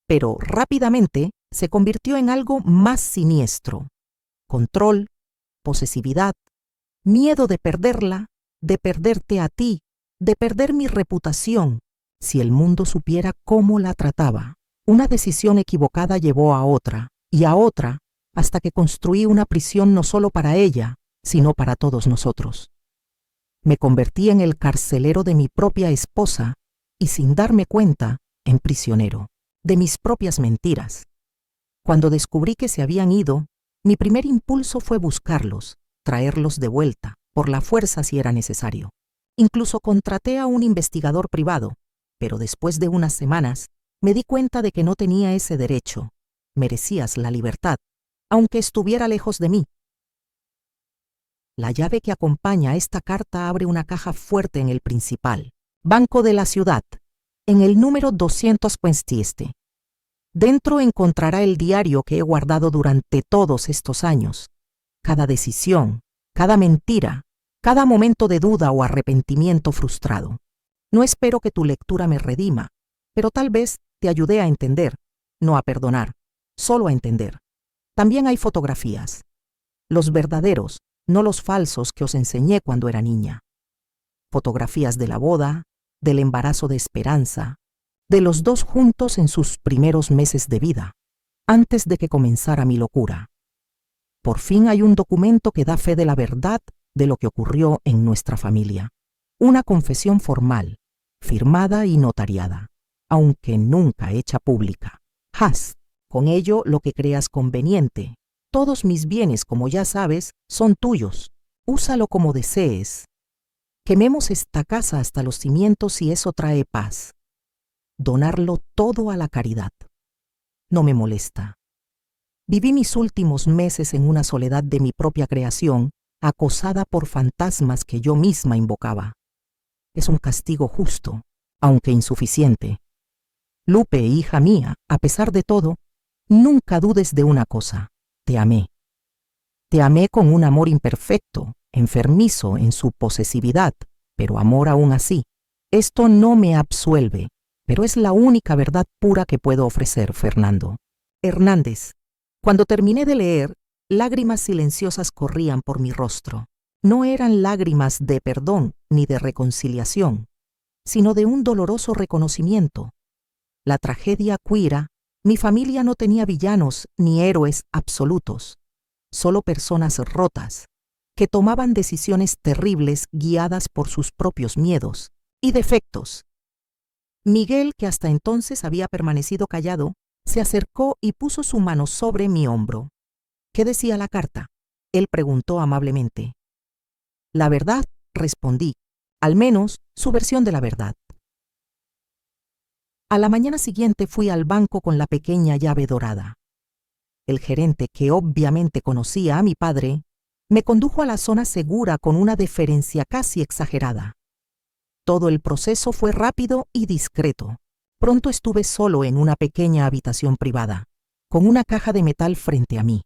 Pero rápidamente se convirtió en algo más siniestro. Control, posesividad, miedo de perderla, de perderte a ti, de perder mi reputación, si el mundo supiera cómo la trataba. Una decisión equivocada llevó a otra, y a otra, hasta que construí una prisión no solo para ella, sino para todos nosotros. Me convertí en el carcelero de mi propia esposa, y sin darme cuenta, en prisionero de mis propias mentiras. Cuando descubrí que se habían ido, mi primer impulso fue buscarlos, traerlos de vuelta, por la fuerza si era necesario. Incluso contraté a un investigador privado, pero después de unas semanas me di cuenta de que no tenía ese derecho. Merecías la libertad, aunque estuviera lejos de mí. La llave que acompaña a esta carta abre una caja fuerte en el principal, Banco de la Ciudad, en el número 227. Dentro encontrará el diario que he guardado durante todos estos años. Cada decisión, cada mentira, cada momento de duda o arrepentimiento frustrado. No espero que tu lectura me redima, pero tal vez te ayude a entender, no a perdonar, solo a entender. También hay fotografías. Los verdaderos, no los falsos que os enseñé cuando era niña. Fotografías de la boda, del embarazo de Esperanza, de los dos juntos en sus primeros meses de vida, antes de que comenzara mi locura. Por fin hay un documento que da fe de la verdad de lo que ocurrió en nuestra familia. Una confesión formal, firmada y notariada, aunque nunca hecha pública. Haz con ello lo que creas conveniente. Todos mis bienes, como ya sabes, son tuyos. Úsalo como desees. Quememos esta casa hasta los cimientos si eso trae paz. Donarlo todo a la caridad. No me molesta. Viví mis últimos meses en una soledad de mi propia creación, acosada por fantasmas que yo misma invocaba. Es un castigo justo, aunque insuficiente. Lupe, hija mía, a pesar de todo, nunca dudes de una cosa: te amé. Te amé con un amor imperfecto, enfermizo en su posesividad, pero amor aún así. Esto no me absuelve, pero es la única verdad pura que puedo ofrecer, Fernando. Hernández. Cuando terminé de leer, lágrimas silenciosas corrían por mi rostro. No eran lágrimas de perdón ni de reconciliación, sino de un doloroso reconocimiento. La tragedia cuira, mi familia no tenía villanos ni héroes absolutos, solo personas rotas, que tomaban decisiones terribles guiadas por sus propios miedos y defectos. Miguel, que hasta entonces había permanecido callado, se acercó y puso su mano sobre mi hombro. ¿Qué decía la carta? Él preguntó amablemente. La verdad, respondí, al menos su versión de la verdad. A la mañana siguiente fui al banco con la pequeña llave dorada. El gerente, que obviamente conocía a mi padre, me condujo a la zona segura con una deferencia casi exagerada. Todo el proceso fue rápido y discreto. Pronto estuve solo en una pequeña habitación privada, con una caja de metal frente a mí.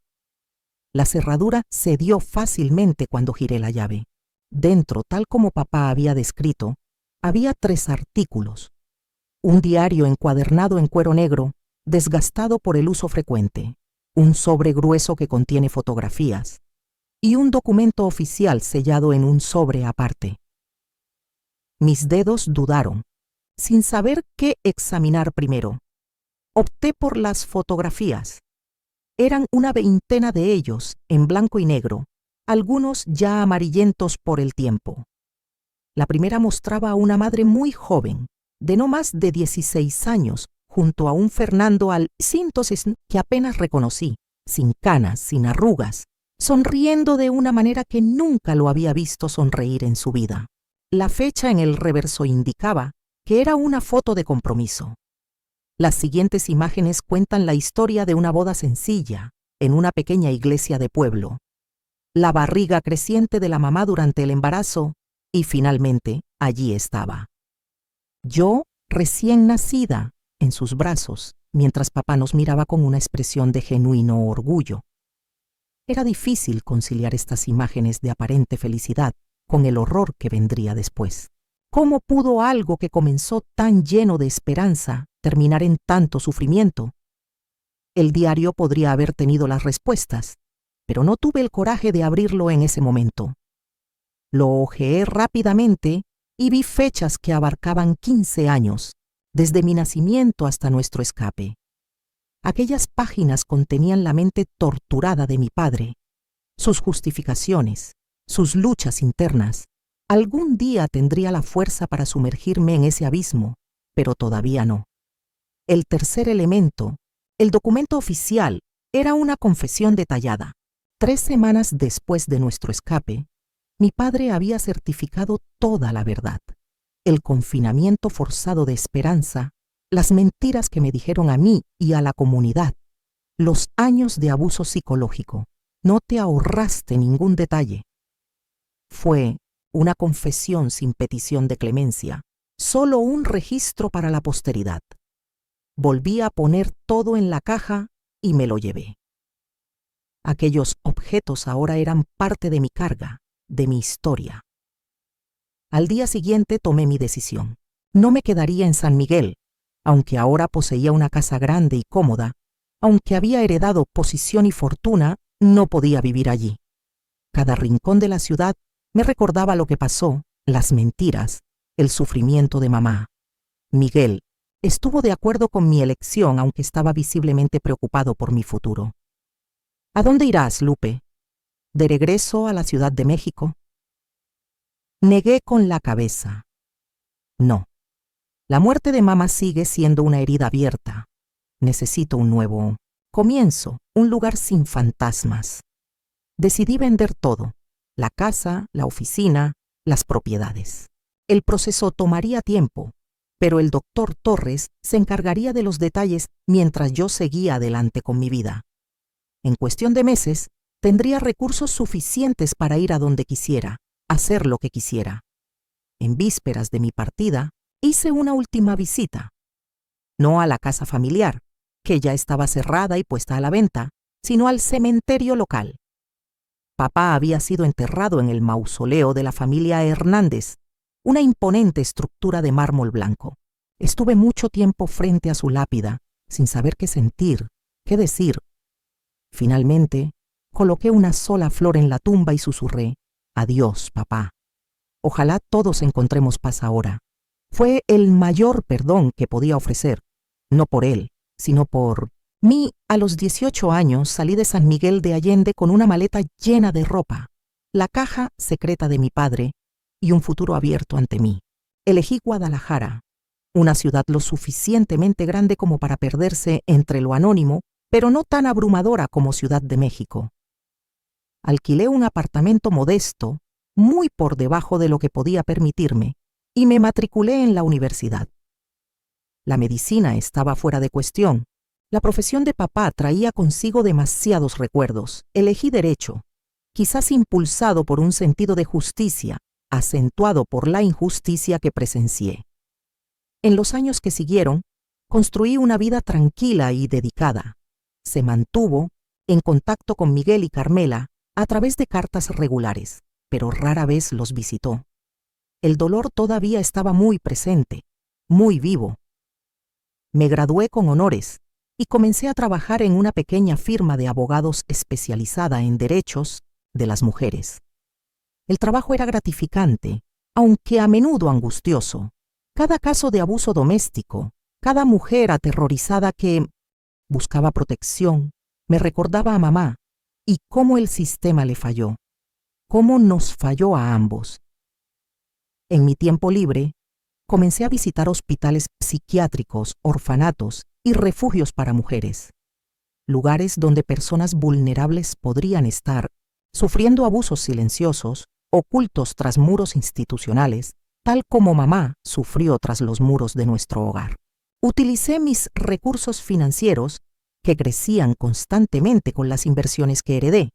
La cerradura cedió fácilmente cuando giré la llave. Dentro, tal como papá había descrito, había 3 artículos. Un diario encuadernado en cuero negro, desgastado por el uso frecuente, un sobre grueso que contiene fotografías, y un documento oficial sellado en un sobre aparte. Mis dedos dudaron, sin saber qué examinar primero. Opté por las fotografías. Eran una veintena de ellos, en blanco y negro, algunos ya amarillentos por el tiempo. La primera mostraba a una madre muy joven, de no más de 16 años, junto a un Fernando Alcintos que apenas reconocí, sin canas, sin arrugas, sonriendo de una manera que nunca lo había visto sonreír en su vida. La fecha en el reverso indicaba que era una foto de compromiso. Las siguientes imágenes cuentan la historia de una boda sencilla, en una pequeña iglesia de pueblo. La barriga creciente de la mamá durante el embarazo, y finalmente allí estaba. Yo, recién nacida, en sus brazos, mientras papá nos miraba con una expresión de genuino orgullo. Era difícil conciliar estas imágenes de aparente felicidad con el horror que vendría después. ¿Cómo pudo algo que comenzó tan lleno de esperanza terminar en tanto sufrimiento? El diario podría haber tenido las respuestas, pero no tuve el coraje de abrirlo en ese momento. Lo hojeé rápidamente y vi fechas que abarcaban 15 años, desde mi nacimiento hasta nuestro escape. Aquellas páginas contenían la mente torturada de mi padre, sus justificaciones, sus luchas internas. Algún día tendría la fuerza para sumergirme en ese abismo, pero todavía no. El tercer elemento, el documento oficial, era una confesión detallada. 3 semanas después de nuestro escape, mi padre había certificado toda la verdad. El confinamiento forzado de Esperanza, las mentiras que me dijeron a mí y a la comunidad, los años de abuso psicológico. No te ahorraste ningún detalle. Fue una confesión sin petición de clemencia, solo un registro para la posteridad. Volví a poner todo en la caja y me lo llevé. Aquellos objetos ahora eran parte de mi carga, de mi historia. Al día siguiente tomé mi decisión. No me quedaría en San Miguel, aunque ahora poseía una casa grande y cómoda. Aunque había heredado posición y fortuna, no podía vivir allí. Cada rincón de la ciudad me recordaba lo que pasó, las mentiras, el sufrimiento de mamá. Miguel estuvo de acuerdo con mi elección, aunque estaba visiblemente preocupado por mi futuro. ¿A dónde irás, Lupe? ¿De regreso a la Ciudad de México? Negué con la cabeza. No. La muerte de mamá sigue siendo una herida abierta. Necesito un nuevo comienzo, un lugar sin fantasmas. Decidí vender todo: la casa, la oficina, las propiedades. El proceso tomaría tiempo, pero el doctor Torres se encargaría de los detalles mientras yo seguía adelante con mi vida. En cuestión de meses, tendría recursos suficientes para ir a donde quisiera, hacer lo que quisiera. En vísperas de mi partida, hice una última visita. No a la casa familiar, que ya estaba cerrada y puesta a la venta, sino al cementerio local. Papá había sido enterrado en el mausoleo de la familia Hernández, una imponente estructura de mármol blanco. Estuve mucho tiempo frente a su lápida, sin saber qué sentir, qué decir. Finalmente, coloqué una sola flor en la tumba y susurré: «Adiós, papá. Ojalá todos encontremos paz ahora». Fue el mayor perdón que podía ofrecer, no por él, sino por mí. A los 18 años salí de San Miguel de Allende con una maleta llena de ropa, la caja secreta de mi padre y un futuro abierto ante mí. Elegí Guadalajara, una ciudad lo suficientemente grande como para perderse entre lo anónimo, pero no tan abrumadora como Ciudad de México. Alquilé un apartamento modesto, muy por debajo de lo que podía permitirme, y me matriculé en la universidad. La medicina estaba fuera de cuestión. La profesión de papá traía consigo demasiados recuerdos. Elegí derecho, quizás impulsado por un sentido de justicia, acentuado por la injusticia que presencié. En los años que siguieron, construí una vida tranquila y dedicada. Se mantuvo en contacto con Miguel y Carmela a través de cartas regulares, pero rara vez los visitó. El dolor todavía estaba muy presente, muy vivo. Me gradué con honores y comencé a trabajar en una pequeña firma de abogados especializada en derechos de las mujeres. El trabajo era gratificante, aunque a menudo angustioso. Cada caso de abuso doméstico, cada mujer aterrorizada que buscaba protección, me recordaba a mamá y cómo el sistema le falló, cómo nos falló a ambos. En mi tiempo libre, comencé a visitar hospitales psiquiátricos, orfanatos y refugios para mujeres, lugares donde personas vulnerables podrían estar sufriendo abusos silenciosos, ocultos tras muros institucionales, tal como mamá sufrió tras los muros de nuestro hogar. Utilicé mis recursos financieros, que crecían constantemente con las inversiones que heredé,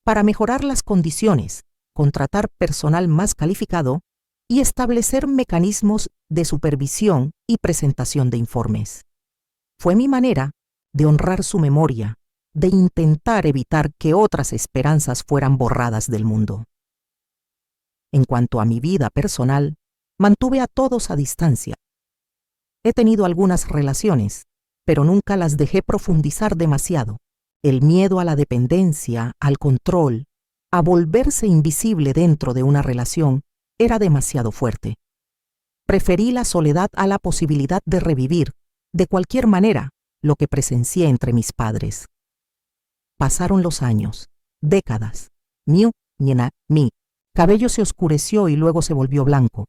para mejorar las condiciones, contratar personal más calificado y establecer mecanismos de supervisión y presentación de informes. Fue mi manera de honrar su memoria, de intentar evitar que otras esperanzas fueran borradas del mundo. En cuanto a mi vida personal, mantuve a todos a distancia. He tenido algunas relaciones, pero nunca las dejé profundizar demasiado. El miedo a la dependencia, al control, a volverse invisible dentro de una relación, era demasiado fuerte. Preferí la soledad a la posibilidad de revivir, de cualquier manera, lo que presencié entre mis padres. Pasaron los años, décadas. Mi cabello se oscureció y luego se volvió blanco.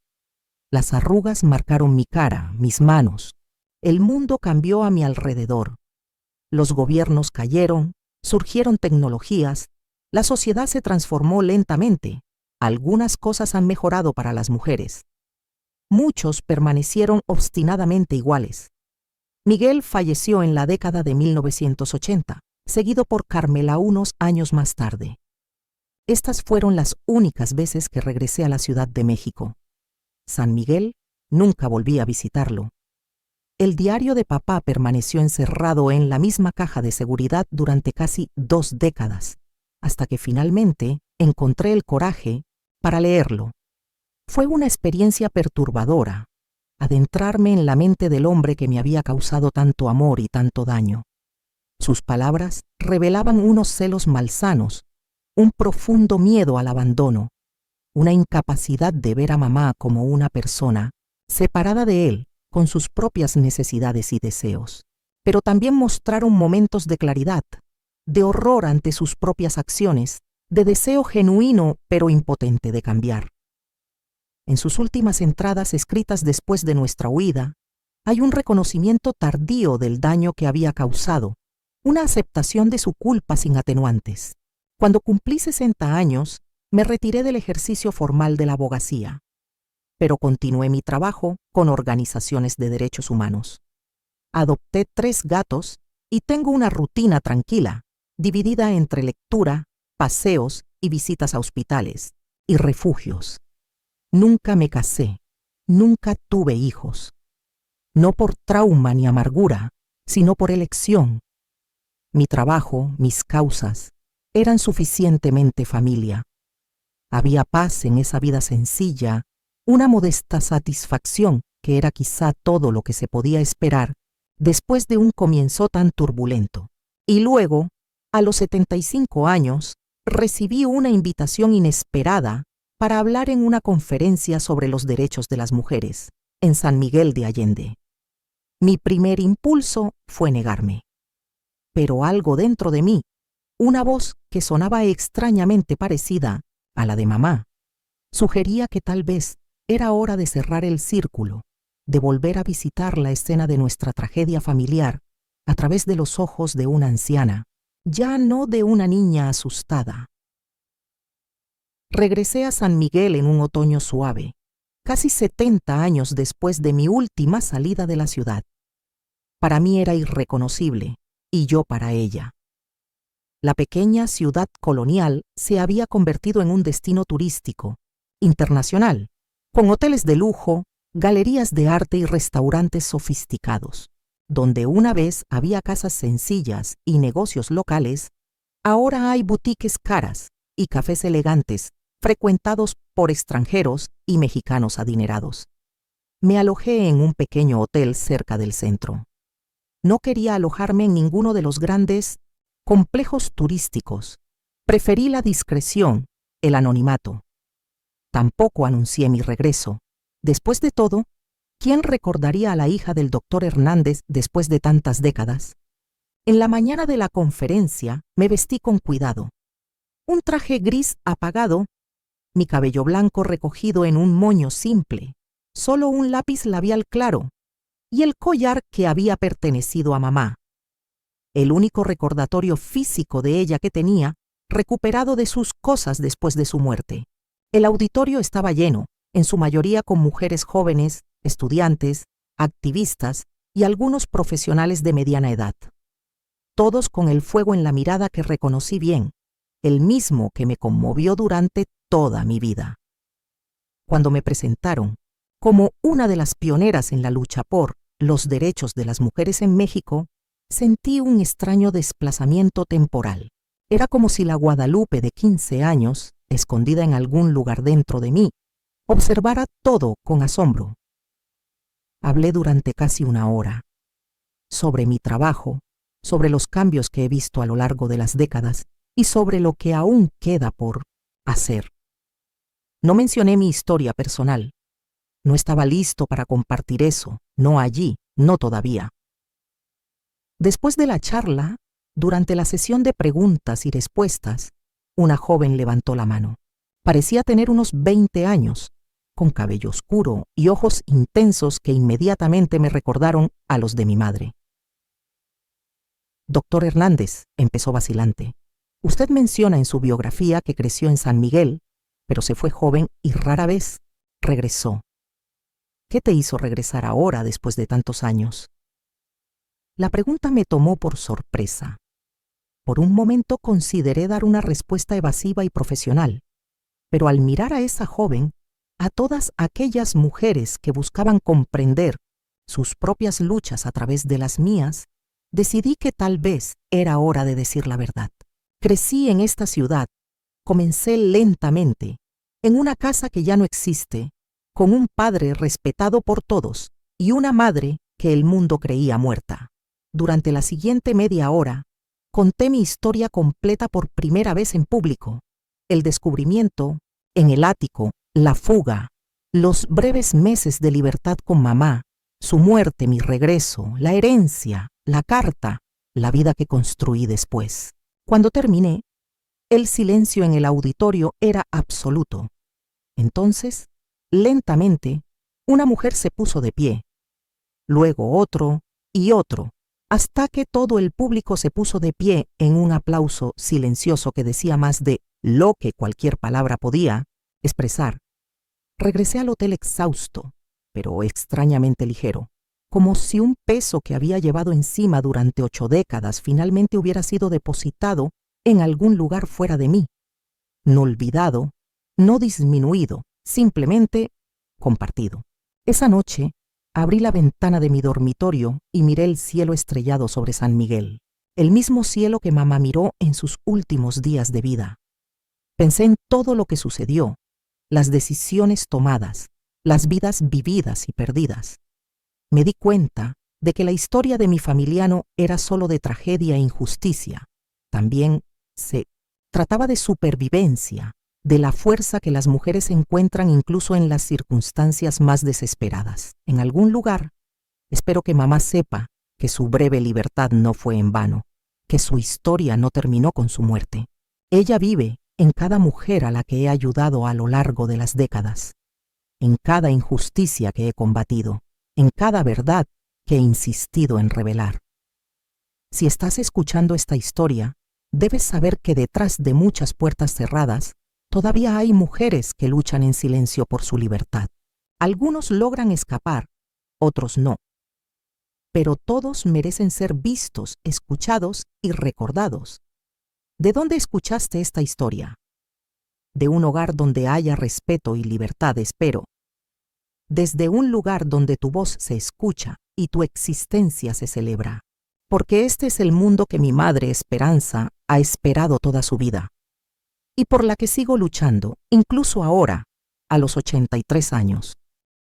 Las arrugas marcaron mi cara, mis manos. El mundo cambió a mi alrededor. Los gobiernos cayeron, surgieron tecnologías, la sociedad se transformó lentamente. Algunas cosas han mejorado para las mujeres. Muchos permanecieron obstinadamente iguales. Miguel falleció en la década de 1980, seguido por Carmela unos años más tarde. Estas fueron las únicas veces que regresé a la Ciudad de México. San Miguel, nunca volví a visitarlo. El diario de papá permaneció encerrado en la misma caja de seguridad durante casi 2 décadas, hasta que finalmente encontré el coraje para leerlo. Fue una experiencia perturbadora, adentrarme en la mente del hombre que me había causado tanto amor y tanto daño. Sus palabras revelaban unos celos malsanos, un profundo miedo al abandono, una incapacidad de ver a mamá como una persona separada de él, con sus propias necesidades y deseos. Pero también mostraron momentos de claridad, de horror ante sus propias acciones, de deseo genuino pero impotente de cambiar. En sus últimas entradas escritas después de nuestra huida, hay un reconocimiento tardío del daño que había causado, una aceptación de su culpa sin atenuantes. Cuando cumplí 60 años, me retiré del ejercicio formal de la abogacía, pero continué mi trabajo con organizaciones de derechos humanos. Adopté 3 gatos y tengo una rutina tranquila, dividida entre lectura, paseos y visitas a hospitales y refugios. Nunca me casé, nunca tuve hijos. No por trauma ni amargura, sino por elección. Mi trabajo, mis causas, eran suficientemente familia. Había paz en esa vida sencilla, una modesta satisfacción que era quizá todo lo que se podía esperar después de un comienzo tan turbulento. Y luego, a los 75 años, recibí una invitación inesperada para hablar en una conferencia sobre los derechos de las mujeres, en San Miguel de Allende. Mi primer impulso fue negarme. Pero algo dentro de mí, una voz que sonaba extrañamente parecida a la de mamá, sugería que tal vez era hora de cerrar el círculo, de volver a visitar la escena de nuestra tragedia familiar a través de los ojos de una anciana, ya no de una niña asustada. Regresé a San Miguel en un otoño suave, casi 70 años después de mi última salida de la ciudad. Para mí era irreconocible, y yo para ella. La pequeña ciudad colonial se había convertido en un destino turístico, internacional, con hoteles de lujo, galerías de arte y restaurantes sofisticados. Donde una vez había casas sencillas y negocios locales, ahora hay boutiques caras y cafés elegantes frecuentados por extranjeros y mexicanos adinerados. Me alojé en un pequeño hotel cerca del centro. No quería alojarme en ninguno de los grandes complejos turísticos. Preferí la discreción, el anonimato. Tampoco anuncié mi regreso. Después de todo, ¿quién recordaría a la hija del doctor Hernández después de tantas décadas? En la mañana de la conferencia me vestí con cuidado. Un traje gris apagado, mi cabello blanco recogido en un moño simple, solo un lápiz labial claro y el collar que había pertenecido a mamá. El único recordatorio físico de ella que tenía, recuperado de sus cosas después de su muerte. El auditorio estaba lleno, en su mayoría con mujeres jóvenes, estudiantes, activistas y algunos profesionales de mediana edad. Todos con el fuego en la mirada que reconocí bien, el mismo que me conmovió durante toda mi vida. Cuando me presentaron como una de las pioneras en la lucha por los derechos de las mujeres en México, sentí un extraño desplazamiento temporal. Era como si la Guadalupe de 15 años, escondida en algún lugar dentro de mí, observara todo con asombro. Hablé durante casi una hora sobre mi trabajo, sobre los cambios que he visto a lo largo de las décadas y sobre lo que aún queda por hacer. No mencioné mi historia personal. No estaba listo para compartir eso, no allí, no todavía. Después de la charla, durante la sesión de preguntas y respuestas, una joven levantó la mano. Parecía tener unos 20 años, con cabello oscuro y ojos intensos que inmediatamente me recordaron a los de mi madre. Doctor Hernández, empezó vacilante, usted menciona en su biografía que creció en San Miguel, pero se fue joven y rara vez regresó. ¿Qué te hizo regresar ahora después de tantos años? La pregunta me tomó por sorpresa. Por un momento consideré dar una respuesta evasiva y profesional, pero al mirar a esa joven, a todas aquellas mujeres que buscaban comprender sus propias luchas a través de las mías, decidí que tal vez era hora de decir la verdad. Crecí en esta ciudad, comencé lentamente, en una casa que ya no existe, con un padre respetado por todos y una madre que el mundo creía muerta. Durante la siguiente media hora, conté mi historia completa por primera vez en público. El descubrimiento, en el ático, la fuga, los breves meses de libertad con mamá, su muerte, mi regreso, la herencia, la carta, la vida que construí después. Cuando terminé, el silencio en el auditorio era absoluto. Entonces, lentamente, una mujer se puso de pie, luego otro y otro, hasta que todo el público se puso de pie en un aplauso silencioso que decía más de lo que cualquier palabra podía expresar. Regresé al hotel exhausto, pero extrañamente ligero. como si un peso que había llevado encima durante 8 décadas finalmente hubiera sido depositado en algún lugar fuera de mí, no olvidado, no disminuido, simplemente compartido. Esa noche, abrí la ventana de mi dormitorio y miré el cielo estrellado sobre San Miguel, el mismo cielo que mamá miró en sus últimos días de vida. Pensé en todo lo que sucedió, las decisiones tomadas, las vidas vividas y perdidas. Me di cuenta de que la historia de mi familia no era solo de tragedia e injusticia, también se trataba de supervivencia, de la fuerza que las mujeres encuentran incluso en las circunstancias más desesperadas. En algún lugar, espero que mamá sepa que su breve libertad no fue en vano, que su historia no terminó con su muerte. Ella vive en cada mujer a la que he ayudado a lo largo de las décadas, en cada injusticia que he combatido, en cada verdad que he insistido en revelar. Si estás escuchando esta historia, debes saber que detrás de muchas puertas cerradas, todavía hay mujeres que luchan en silencio por su libertad. Algunos logran escapar, otros no. Pero todos merecen ser vistos, escuchados y recordados. ¿De dónde escuchaste esta historia? De un hogar donde haya respeto y libertad, espero. Desde un lugar donde tu voz se escucha y tu existencia se celebra. Porque este es el mundo que mi madre Esperanza ha esperado toda su vida. Y por la que sigo luchando, incluso ahora, a los 83 años.